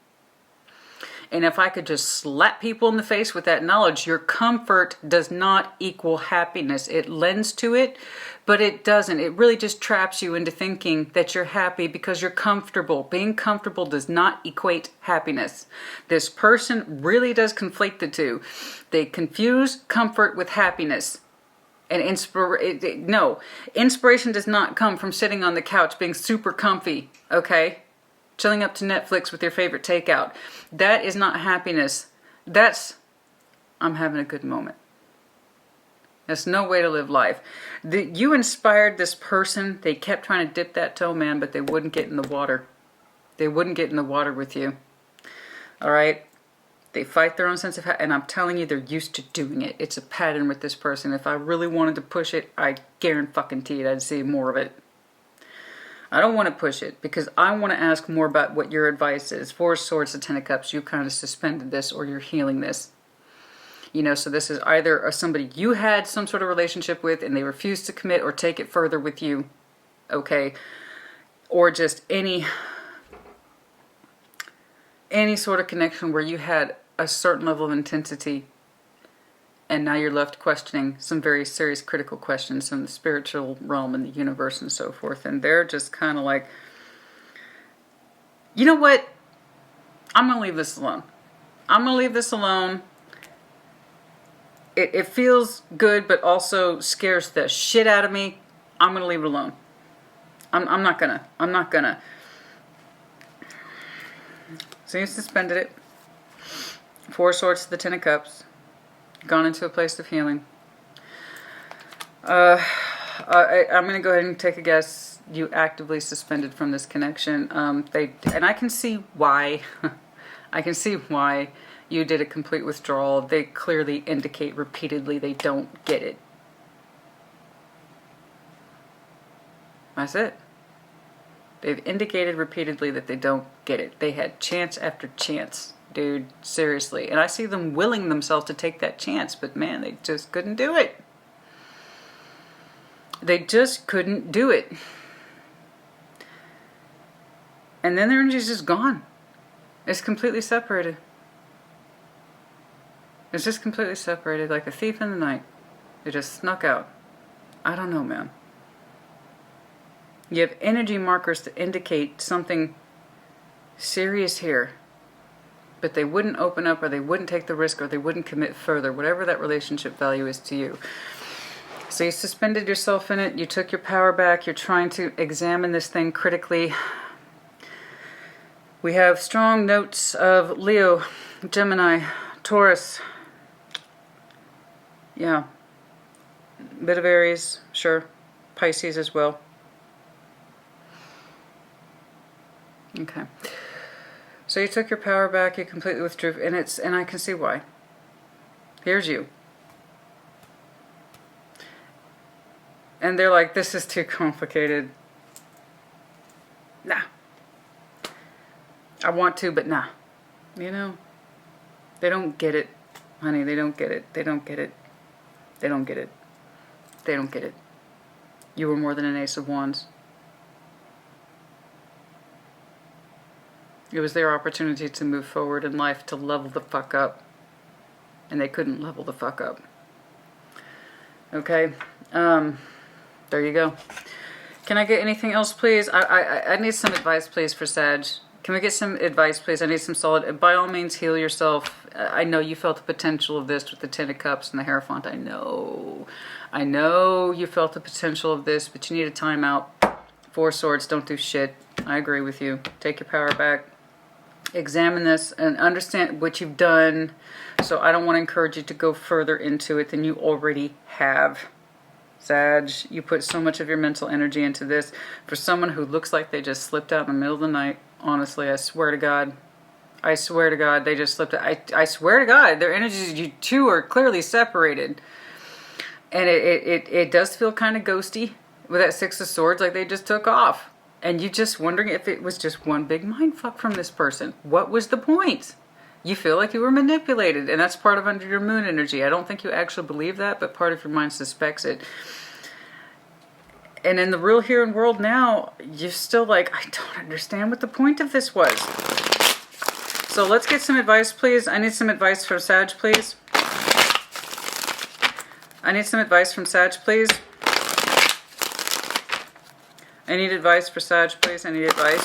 And if I could just slap people in the face with that knowledge, your comfort does not equal happiness. It lends to it, but it doesn't. It really just traps you into thinking that you're happy because you're comfortable. Being comfortable does not equate happiness. This person really does conflate the two. They confuse comfort with happiness. And inspiration does not come from sitting on the couch being super comfy, okay? Chilling up to Netflix with your favorite takeout. That is not happiness. That's, I'm having a good moment. That's no way to live life. You inspired this person. They kept trying to dip that toe, man, but they wouldn't get in the water. They wouldn't get in the water with you. All right? They fight their own sense of happiness, and I'm telling you, they're used to doing it. It's a pattern with this person. If I really wanted to push it, I guarantee I'd see more of it. I don't want to push it because I want to ask more about what your advice is. Four of Swords, the Ten of Cups, you kind of suspended this or you're healing this. You know, so this is either somebody you had some sort of relationship with and they refused to commit or take it further with you, okay? Or just any sort of connection where you had a certain level of intensity and now you're left questioning some very serious critical questions in the spiritual realm and the universe and so forth. And they're just kind of like, you know what? I'm going to leave this alone. I'm going to leave this alone. It feels good, but also scares the shit out of me. I'm going to leave it alone. I'm not going to. So you suspended it. Four of Swords to the Ten of Cups. Gone into a place of healing. I'm going to go ahead and take a guess. You actively suspended from this connection. And I can see why. I can see why you did a complete withdrawal. They clearly indicate repeatedly they don't get it. That's it. They've indicated repeatedly that they don't get it. They had chance after chance. Dude, seriously. And I see them willing themselves to take that chance, but man, they just couldn't do it. They just couldn't do it. And then their energy's just gone. It's completely separated. It's just completely separated like a thief in the night. It just snuck out. I don't know, man. You have energy markers that indicate something serious here. But they wouldn't open up or they wouldn't take the risk or they wouldn't commit further, whatever that relationship value is to you. So you suspended yourself in it. You took your power back. You're trying to examine this thing critically. We have strong notes of Leo, Gemini, Taurus. Yeah. A bit of Aries, sure. Pisces as well. Okay. So you took your power back, you completely withdrew, and I can see why. Here's you. And they're like, this is too complicated. Nah. I want to, but nah. You know? They don't get it, honey. They don't get it. They don't get it. They don't get it. They don't get it. You were more than an Ace of Wands. It was their opportunity to move forward in life, to level the fuck up. And they couldn't level the fuck up. Okay? There you go. Can I get anything else, please? I need some advice, please, for Sag. Can we get some advice, please? I need some solid... By all means, heal yourself. I know you felt the potential of this with the Ten of Cups and the Hierophant. I know. I know you felt the potential of this, but you need a timeout. Four Swords, don't do shit. I agree with you. Take your power back. Examine this and understand what you've done. So I don't want to encourage you to go further into it than you already have. Sag, you put so much of your mental energy into this. For someone who looks like they just slipped out in the middle of the night, honestly, I swear to God. I swear to God, they just slipped out. I swear to God, their energies, you two are clearly separated. And it does feel kind of ghosty with that Six of Swords, like they just took off. And you just wondering if it was just one big mindfuck from this person. What was the point? You feel like you were manipulated, and that's part of under your moon energy. I don't think you actually believe that, but part of your mind suspects it. And in the real here and world now, you're still like, I don't understand what the point of this was. So let's get some advice, please. I need some advice from Sag, please. I need some advice from Sag, please. I need advice for Sag, please. I need advice.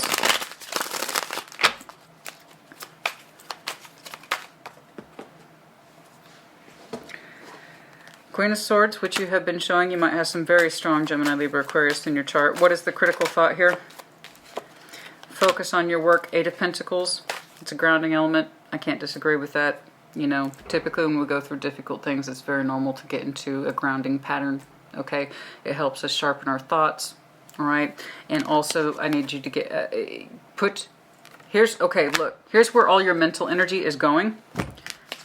Queen of Swords, which you have been showing. You might have some very strong Gemini, Libra, Aquarius in your chart. What is the critical thought here? Focus on your work. Eight of Pentacles. It's a grounding element. I can't disagree with that. You know, typically when we go through difficult things, it's very normal to get into a grounding pattern. Okay? It helps us sharpen our thoughts. All right? And also, I need you to get... okay, look. Here's where all your mental energy is going.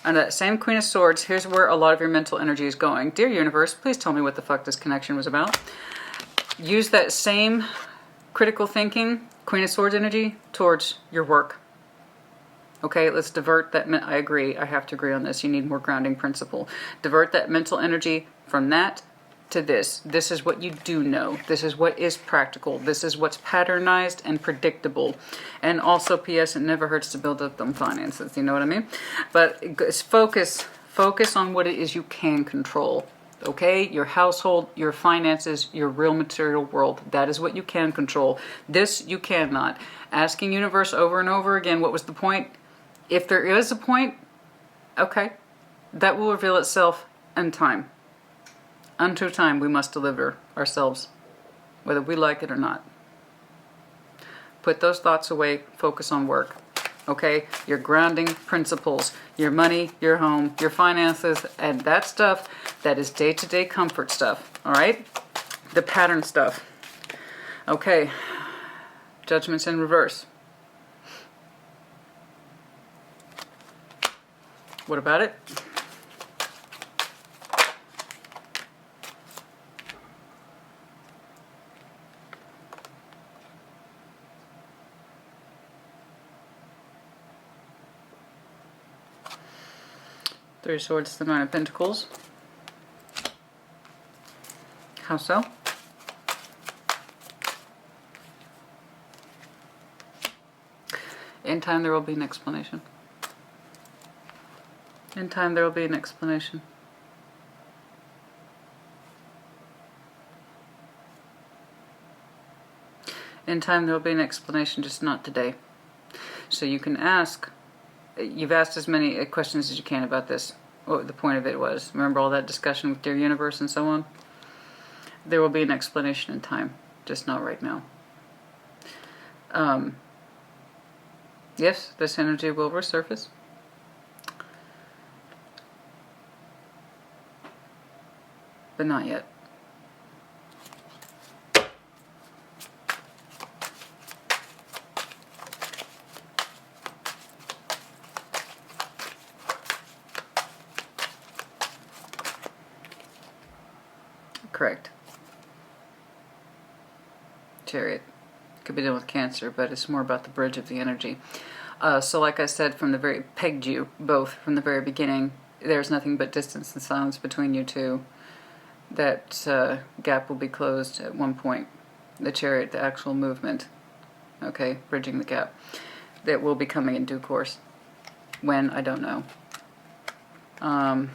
And that same Queen of Swords, here's where a lot of your mental energy is going. Dear Universe, please tell me what the fuck this connection was about. Use that same critical thinking, Queen of Swords energy, towards your work. Okay, let's divert that. I agree. I have to agree on this. You need more grounding principle. Divert that mental energy from that to this. This is what you do know. This is what is practical. This is what's patternized and predictable. And also, P.S., it never hurts to build up them finances. You know what I mean? But focus on what it is you can control. Okay? Your household, your finances, your real material world. That is what you can control. This you cannot. Asking universe over and over again, what was the point? If there is a point, okay, that will reveal itself in time. Unto time, we must deliver ourselves, whether we like it or not. Put those thoughts away. Focus on work. Okay? Your grounding principles, your money, your home, your finances, and that stuff that is day-to-day comfort stuff. All right? The pattern stuff. Okay. Judgment's in reverse. What about it? Three of Swords, the Nine of Pentacles. How so? In time there will be an explanation. In time there will be an explanation. In time there will be an explanation, just not today. So you can ask, you've asked as many questions as you can about this. What the point of it was. Remember all that discussion with Dear Universe and so on? There will be an explanation in time, just not right now. Yes, this energy will resurface. But not yet. Correct. Chariot. Could be dealing with Cancer, but it's more about the bridge of the energy. So like I said, pegged you both from the very beginning, there's nothing but distance and silence between you two. That gap will be closed at one point. The Chariot, the actual movement. Okay, bridging the gap. That will be coming in due course. When, I don't know. I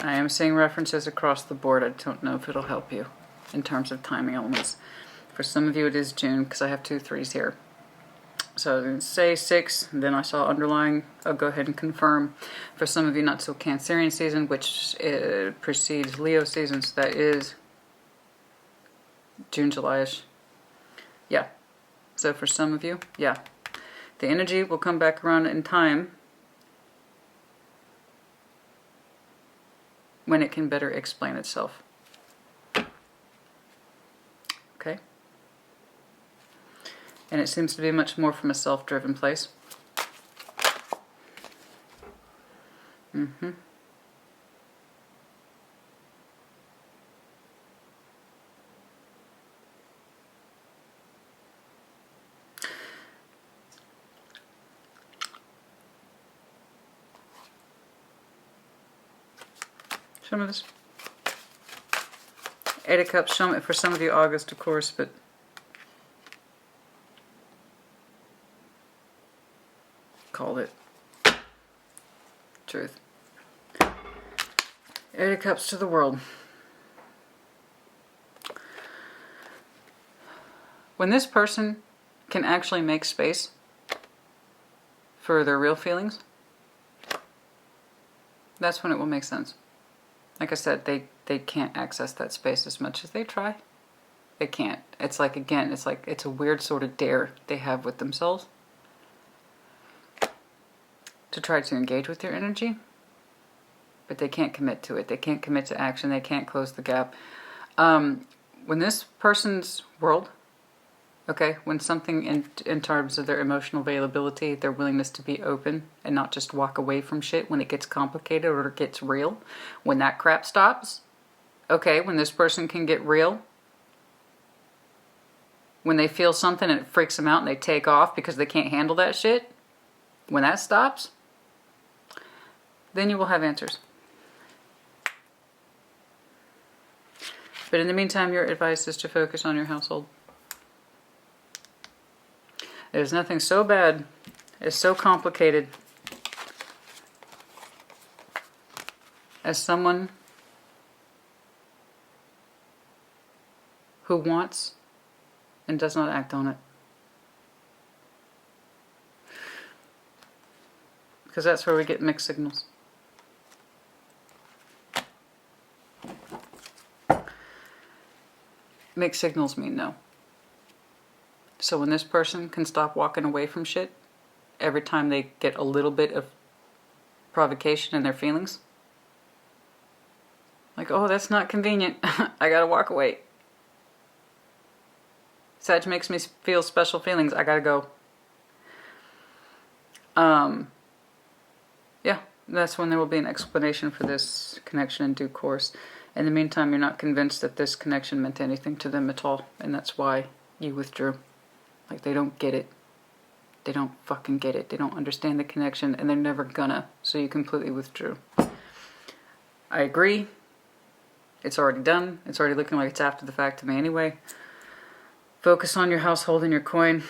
am seeing references across the board. I don't know if it'll help you in terms of timing elements. For some of you it is June, because I have 2 3s here. So say 6, then I saw underlying, I'll go ahead and confirm. For some of you, not so Cancerian season, which precedes Leo season, so that is June, July-ish. Yeah. So for some of you, yeah. The energy will come back around in time when it can better explain itself. Okay? And it seems to be much more from a self-driven place. Show me this. 8 of Cups, show me, for some of you August, of course, but called it. Truth. Eight of Cups to the World. When this person can actually make space for their real feelings, that's when it will make sense. Like I said, they can't access that space as much as they try. They can't. It's like, again, it's a weird sort of dare they have with themselves to try to engage with your energy, but they can't commit to it. They can't commit to action. They can't close the gap. When this person's world, okay, when something in terms of their emotional availability, their willingness to be open and not just walk away from shit when it gets complicated or it gets real, when that crap stops, okay, when this person can get real, when they feel something and it freaks them out and they take off because they can't handle that shit, when that stops, then you will have answers. But in the meantime, your advice is to focus on your household. There's nothing so bad, it's so complicated as someone who wants and does not act on it. Because that's where we get mixed signals. Mixed signals mean no. So when this person can stop walking away from shit every time they get a little bit of provocation in their feelings, like, oh, that's not convenient, I gotta walk away. Sag makes me feel special feelings, I gotta go. Yeah, that's when there will be an explanation for this connection in due course. In the meantime, you're not convinced that this connection meant anything to them at all, and that's why you withdrew. Like, they don't get it. They don't fucking get it. They don't understand the connection, and they're never gonna, so you completely withdrew. I agree. It's already done. It's already looking like it's after the fact to me anyway. Focus on your household and your coin.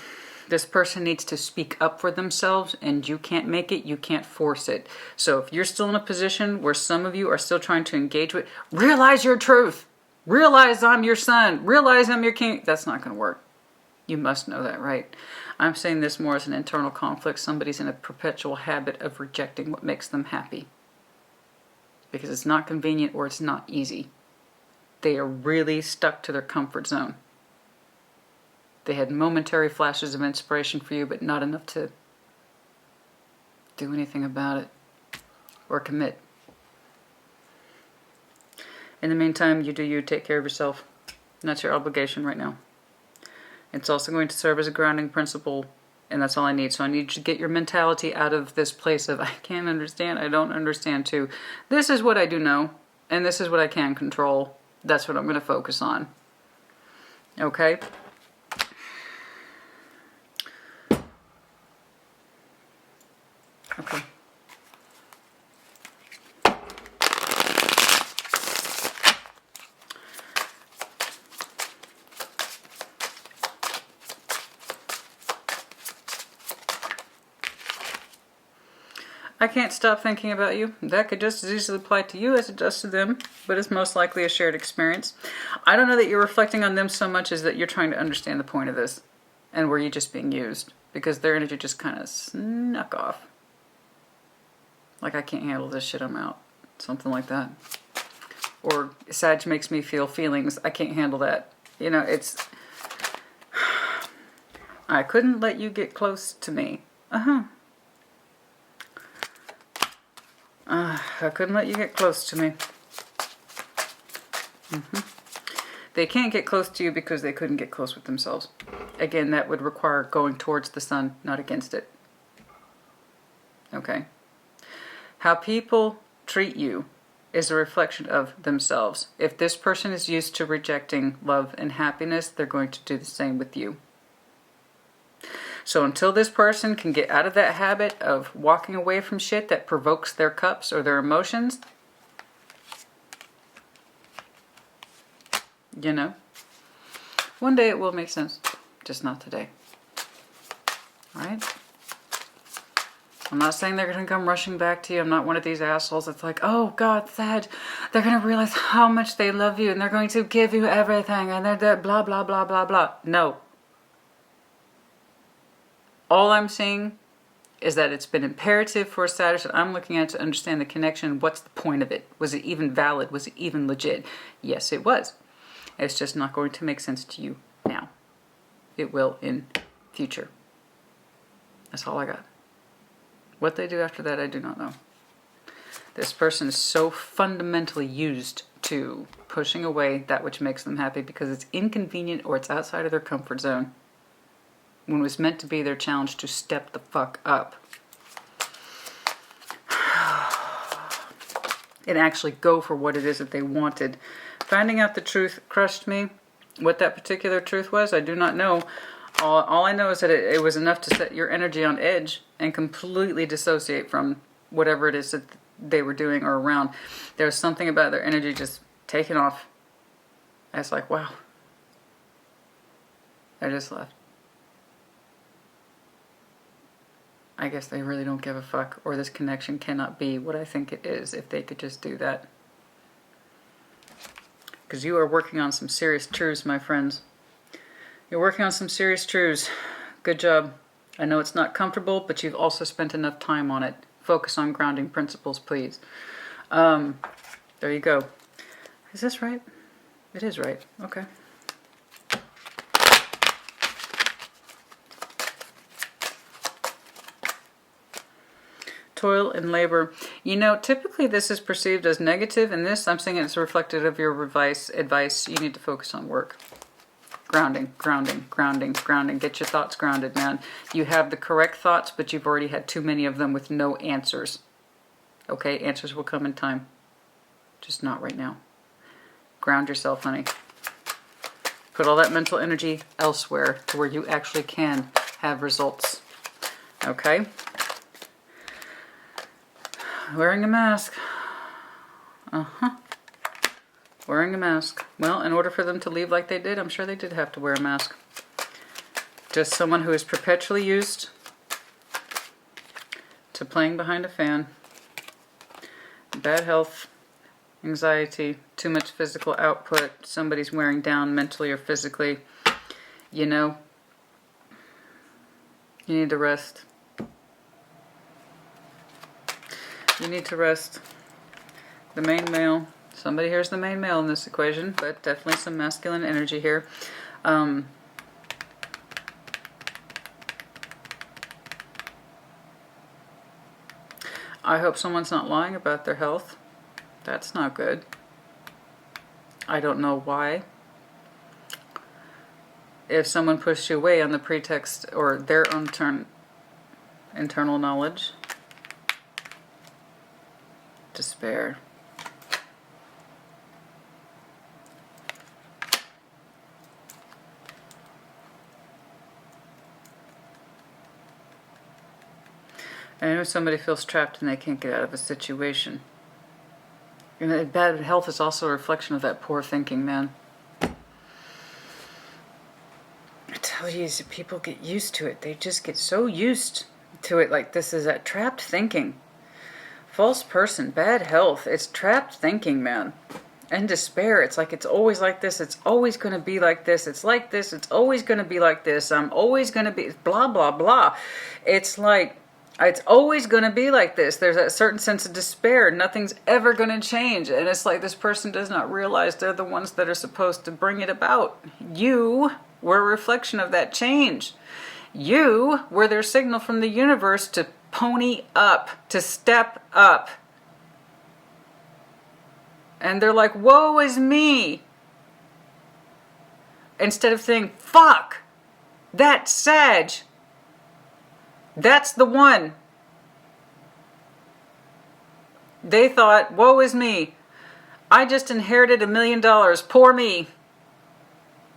This person needs to speak up for themselves, and you can't make it, you can't force it. So if you're still in a position where some of you are still trying to engage with, realize your truth. Realize I'm your son. Realize I'm your king. That's not going to work. You must know that, right? I'm saying this more as an internal conflict. Somebody's in a perpetual habit of rejecting what makes them happy. Because it's not convenient or it's not easy. They are really stuck to their comfort zone. They had momentary flashes of inspiration for you, but not enough to do anything about it or commit. In the meantime, you do you, take care of yourself. And that's your obligation right now. It's also going to serve as a grounding principle, and that's all I need. So I need you to get your mentality out of this place of, I can't understand, I don't understand, to, this is what I do know, and this is what I can control. That's what I'm going to focus on. Okay? Okay. I can't stop thinking about you. That could just as easily apply to you as it does to them, but it's most likely a shared experience. I don't know that you're reflecting on them so much as that you're trying to understand the point of this, and were you just being used? Because their energy just kind of snuck off. Like, I can't handle this shit, I'm out. Something like that. Or, Sag makes me feel feelings, I can't handle that. You know, it's... I couldn't let you get close to me. I couldn't let you get close to me. They can't get close to you because they couldn't get close with themselves. Again, that would require going towards the sun, not against it. Okay? How people treat you is a reflection of themselves. If this person is used to rejecting love and happiness, they're going to do the same with you. So until this person can get out of that habit of walking away from shit that provokes their cups or their emotions, you know, one day it will make sense, just not today. All right? I'm not saying they're going to come rushing back to you. I'm not one of these assholes that's like, oh God, Sag, they're going to realize how much they love you and they're going to give you everything and they're blah, blah, blah, blah, blah. No. All I'm saying is that it's been imperative for Saturn that I'm looking at to understand the connection. What's the point of it? Was it even valid? Was it even legit? Yes, it was. It's just not going to make sense to you now. It will in future. That's all I got. What they do after that, I do not know. This person is so fundamentally used to pushing away that which makes them happy because it's inconvenient or it's outside of their comfort zone, when it was meant to be their challenge to step the fuck up and actually go for what it is that they wanted. Finding out the truth crushed me. What that particular truth was, I do not know. All I know is that it was enough to set your energy on edge and completely dissociate from whatever it is that they were doing or around. There was something about their energy just taking off. I was like, wow. I just left. I guess they really don't give a fuck, or this connection cannot be what I think it is if they could just do that. Because you are working on some serious truths, my friends. You're working on some serious truths. Good job. I know it's not comfortable, but you've also spent enough time on it. Focus on grounding principles, please. There you go. Is this right? It is right. Okay. Toil and labor. You know, typically this is perceived as negative, and this, I'm saying it's reflective of your advice. You need to focus on work. Grounding, grounding, grounding, grounding. Get your thoughts grounded, man. You have the correct thoughts, but you've already had too many of them with no answers. Okay, answers will come in time. Just not right now. Ground yourself, honey. Put all that mental energy elsewhere to where you actually can have results. Okay? Wearing a mask. Wearing a mask. Well, in order for them to leave like they did, I'm sure they did have to wear a mask. Just someone who is perpetually used to playing behind a fan. Bad health, anxiety, too much physical output, somebody's wearing down mentally or physically. You know, you need to rest. You need to rest. The main male. Somebody here's the main male in this equation, but definitely some masculine energy here. I hope someone's not lying about their health. That's not good. I don't know why. If someone pushed you away on the pretext or their own internal knowledge. Despair. I know somebody feels trapped and they can't get out of a situation. And bad health is also a reflection of that poor thinking, man. I tell you, people get used to it. They just get so used to it. Like, this is that trapped thinking. False person, bad health. It's trapped thinking, man. And despair. It's like, it's always like this. It's always going to be like this. It's like this. It's always going to be like this. I'm always going to be blah, blah, blah. It's like, it's always going to be like this. There's a certain sense of despair. Nothing's ever going to change. And it's like this person does not realize they're the ones that are supposed to bring it about. You were a reflection of that change. You were their signal from the universe to pony up, to step up. And they're like, woe is me. Instead of saying, fuck, that's Sag. That's the one. They thought, woe is me. I just inherited $1 million. Poor me.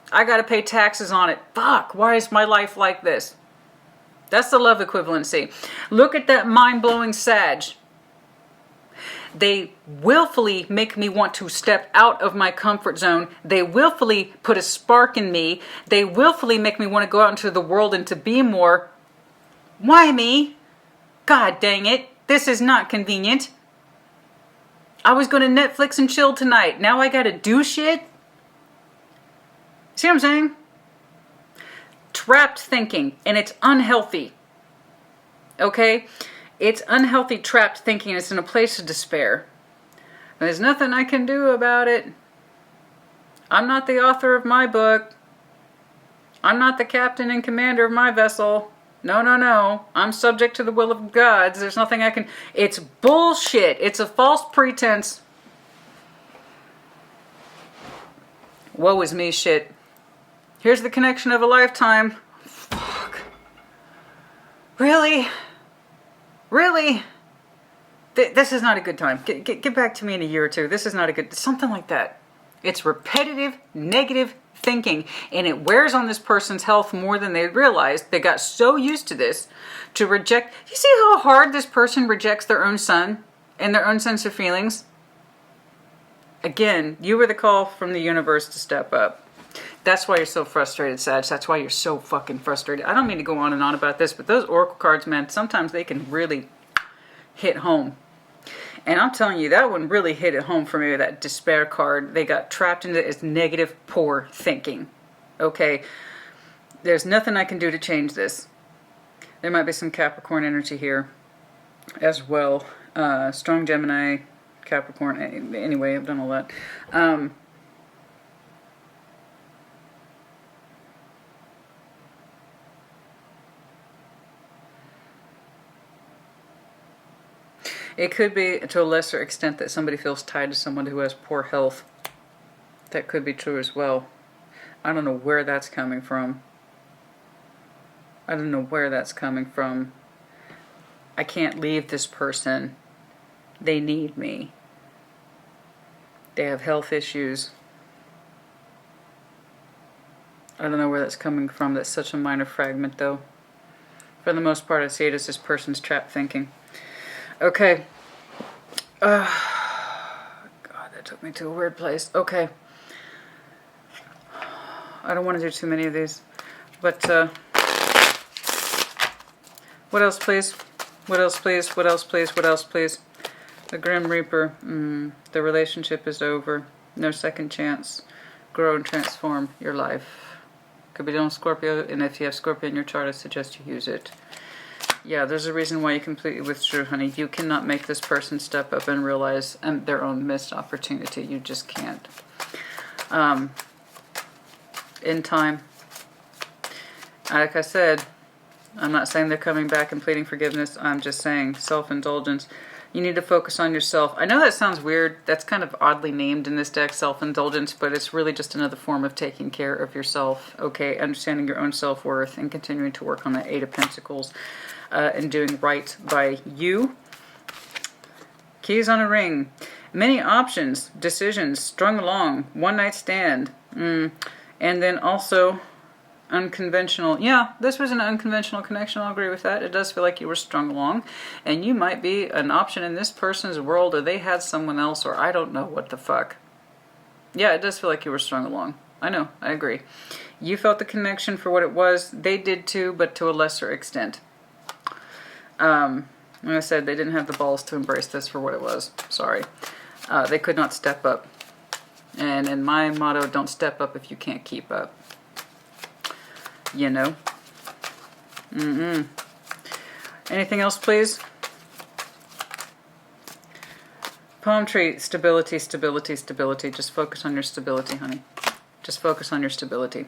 I got to pay taxes on it. Fuck, why is my life like this? That's the love equivalency. Look at that mind-blowing Sag. They willfully make me want to step out of my comfort zone. They willfully put a spark in me. They willfully make me want to go out into the world and to be more. Why me? God dang it. This is not convenient. I was going to Netflix and chill tonight. Now I got to do shit. See what I'm saying? Trapped thinking, and it's unhealthy. Okay? It's unhealthy trapped thinking. It's in a place of despair. There's nothing I can do about it. I'm not the author of my book. I'm not the captain and commander of my vessel. No, no, no. I'm subject to the will of gods. There's nothing I can... It's bullshit. It's a false pretense. Woe is me shit. Here's the connection of a lifetime. Fuck. Really? Really? This is not a good time. Get back to me in a year or two. This is not a good... Something like that. It's repetitive, negative thinking, and it wears on this person's health more than they realized. They got so used to this to reject. You see how hard this person rejects their own son and their own sense of feelings? Again, you were the call from the universe to step up. That's why you're so frustrated, Sag. That's why you're so fucking frustrated. I don't mean to go on and on about this, but those oracle cards, man, sometimes they can really hit home. And I'm telling you, that one really hit it home for me with that despair card. They got trapped into its negative, poor thinking. Okay? There's nothing I can do to change this. There might be some Capricorn energy here as well. Strong Gemini, Capricorn. Anyway, I've done all that. It could be, to a lesser extent, that somebody feels tied to someone who has poor health. That could be true as well. I don't know where that's coming from. I don't know where that's coming from. I can't leave this person. They need me. They have health issues. I don't know where that's coming from. That's such a minor fragment, though. For the most part, I see it as this person's trapped thinking. Okay. God, that took me to a weird place. Okay. I don't want to do too many of these. But, what else, please? What else, please? What else, please? What else, please? The Grim Reaper. The relationship is over. No second chance. Grow and transform your life. Could be done Scorpio, and if you have Scorpio in your chart, I suggest you use it. Yeah, there's a reason why you completely withdrew, honey. You cannot make this person step up and realize their own missed opportunity. You just can't. In time. Like I said, I'm not saying they're coming back and pleading forgiveness. I'm just saying self-indulgence. You need to focus on yourself. I know that sounds weird. That's kind of oddly named in this deck, self-indulgence, but it's really just another form of taking care of yourself, okay? Understanding your own self-worth and continuing to work on that Eight of Pentacles. And doing right by you. Keys on a ring. Many options, decisions, strung along, one night stand. And then also unconventional. Yeah, this was an unconventional connection. I'll agree with that. It does feel like you were strung along. And you might be an option in this person's world, or they had someone else, or I don't know what the fuck. Yeah, it does feel like you were strung along. I know, I agree. You felt the connection for what it was. They did too, but to a lesser extent. Like I said, they didn't have the balls to embrace this for what it was. Sorry. They could not step up. And in my motto, don't step up if you can't keep up. You know? Anything else, please? Palm tree, stability, stability, stability. Just focus on your stability, honey. Just focus on your stability.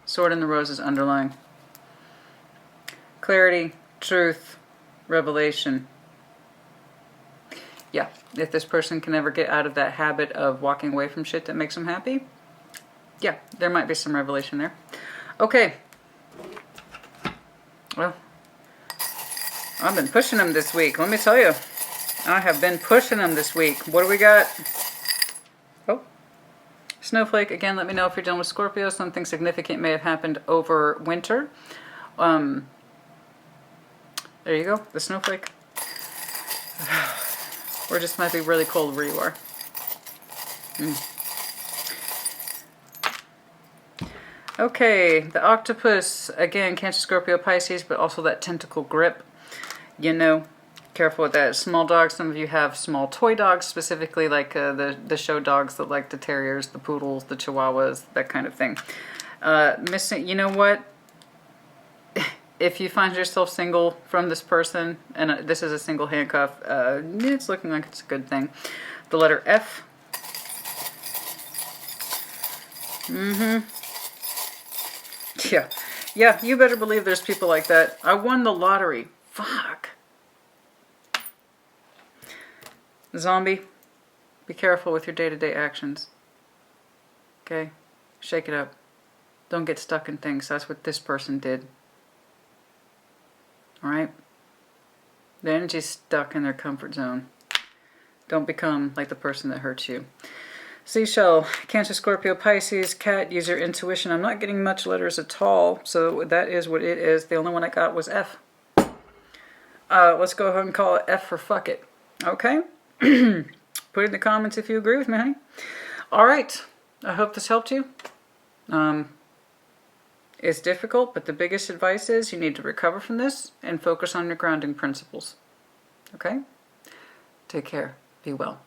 Sword in the roses underlying. Clarity, truth, revelation. Yeah, if this person can ever get out of that habit of walking away from shit that makes them happy, yeah, there might be some revelation there. Okay. Well, I've been pushing them this week. Let me tell you. I have been pushing them this week. What do we got? Oh. Snowflake. Again, let me know if you're dealing with Scorpio. Something significant may have happened over winter. There you go, the snowflake. Or just might be really cold where you are. Okay, the octopus. Again, Cancer, Scorpio, Pisces, but also that tentacle grip. You know, Careful with that. Small dogs, some of you have small toy dogs, specifically like the show dogs that like the terriers, the poodles, the chihuahuas, that kind of thing. Missing, you know what? If you find yourself single from this person, and this is a single handcuff, it's looking like it's a good thing. The letter F. Yeah, you better believe there's people like that. I won the lottery. Fuck. Zombie, be careful with your day-to-day actions. Okay? Shake it up. Don't get stuck in things. That's what this person did. Alright? The energy's stuck in their comfort zone. Don't become like the person that hurts you. Seashell, Cancer, Scorpio, Pisces, Cat, use your intuition. I'm not getting much letters at all, so that is what it is. The only one I got was F. Let's go ahead and call it F for fuck it. Okay? Put in the comments if you agree with me, honey. Alright, I hope this helped you. It's difficult, but the biggest advice is you need to recover from this and focus on your grounding principles. Okay? Take care. Be well.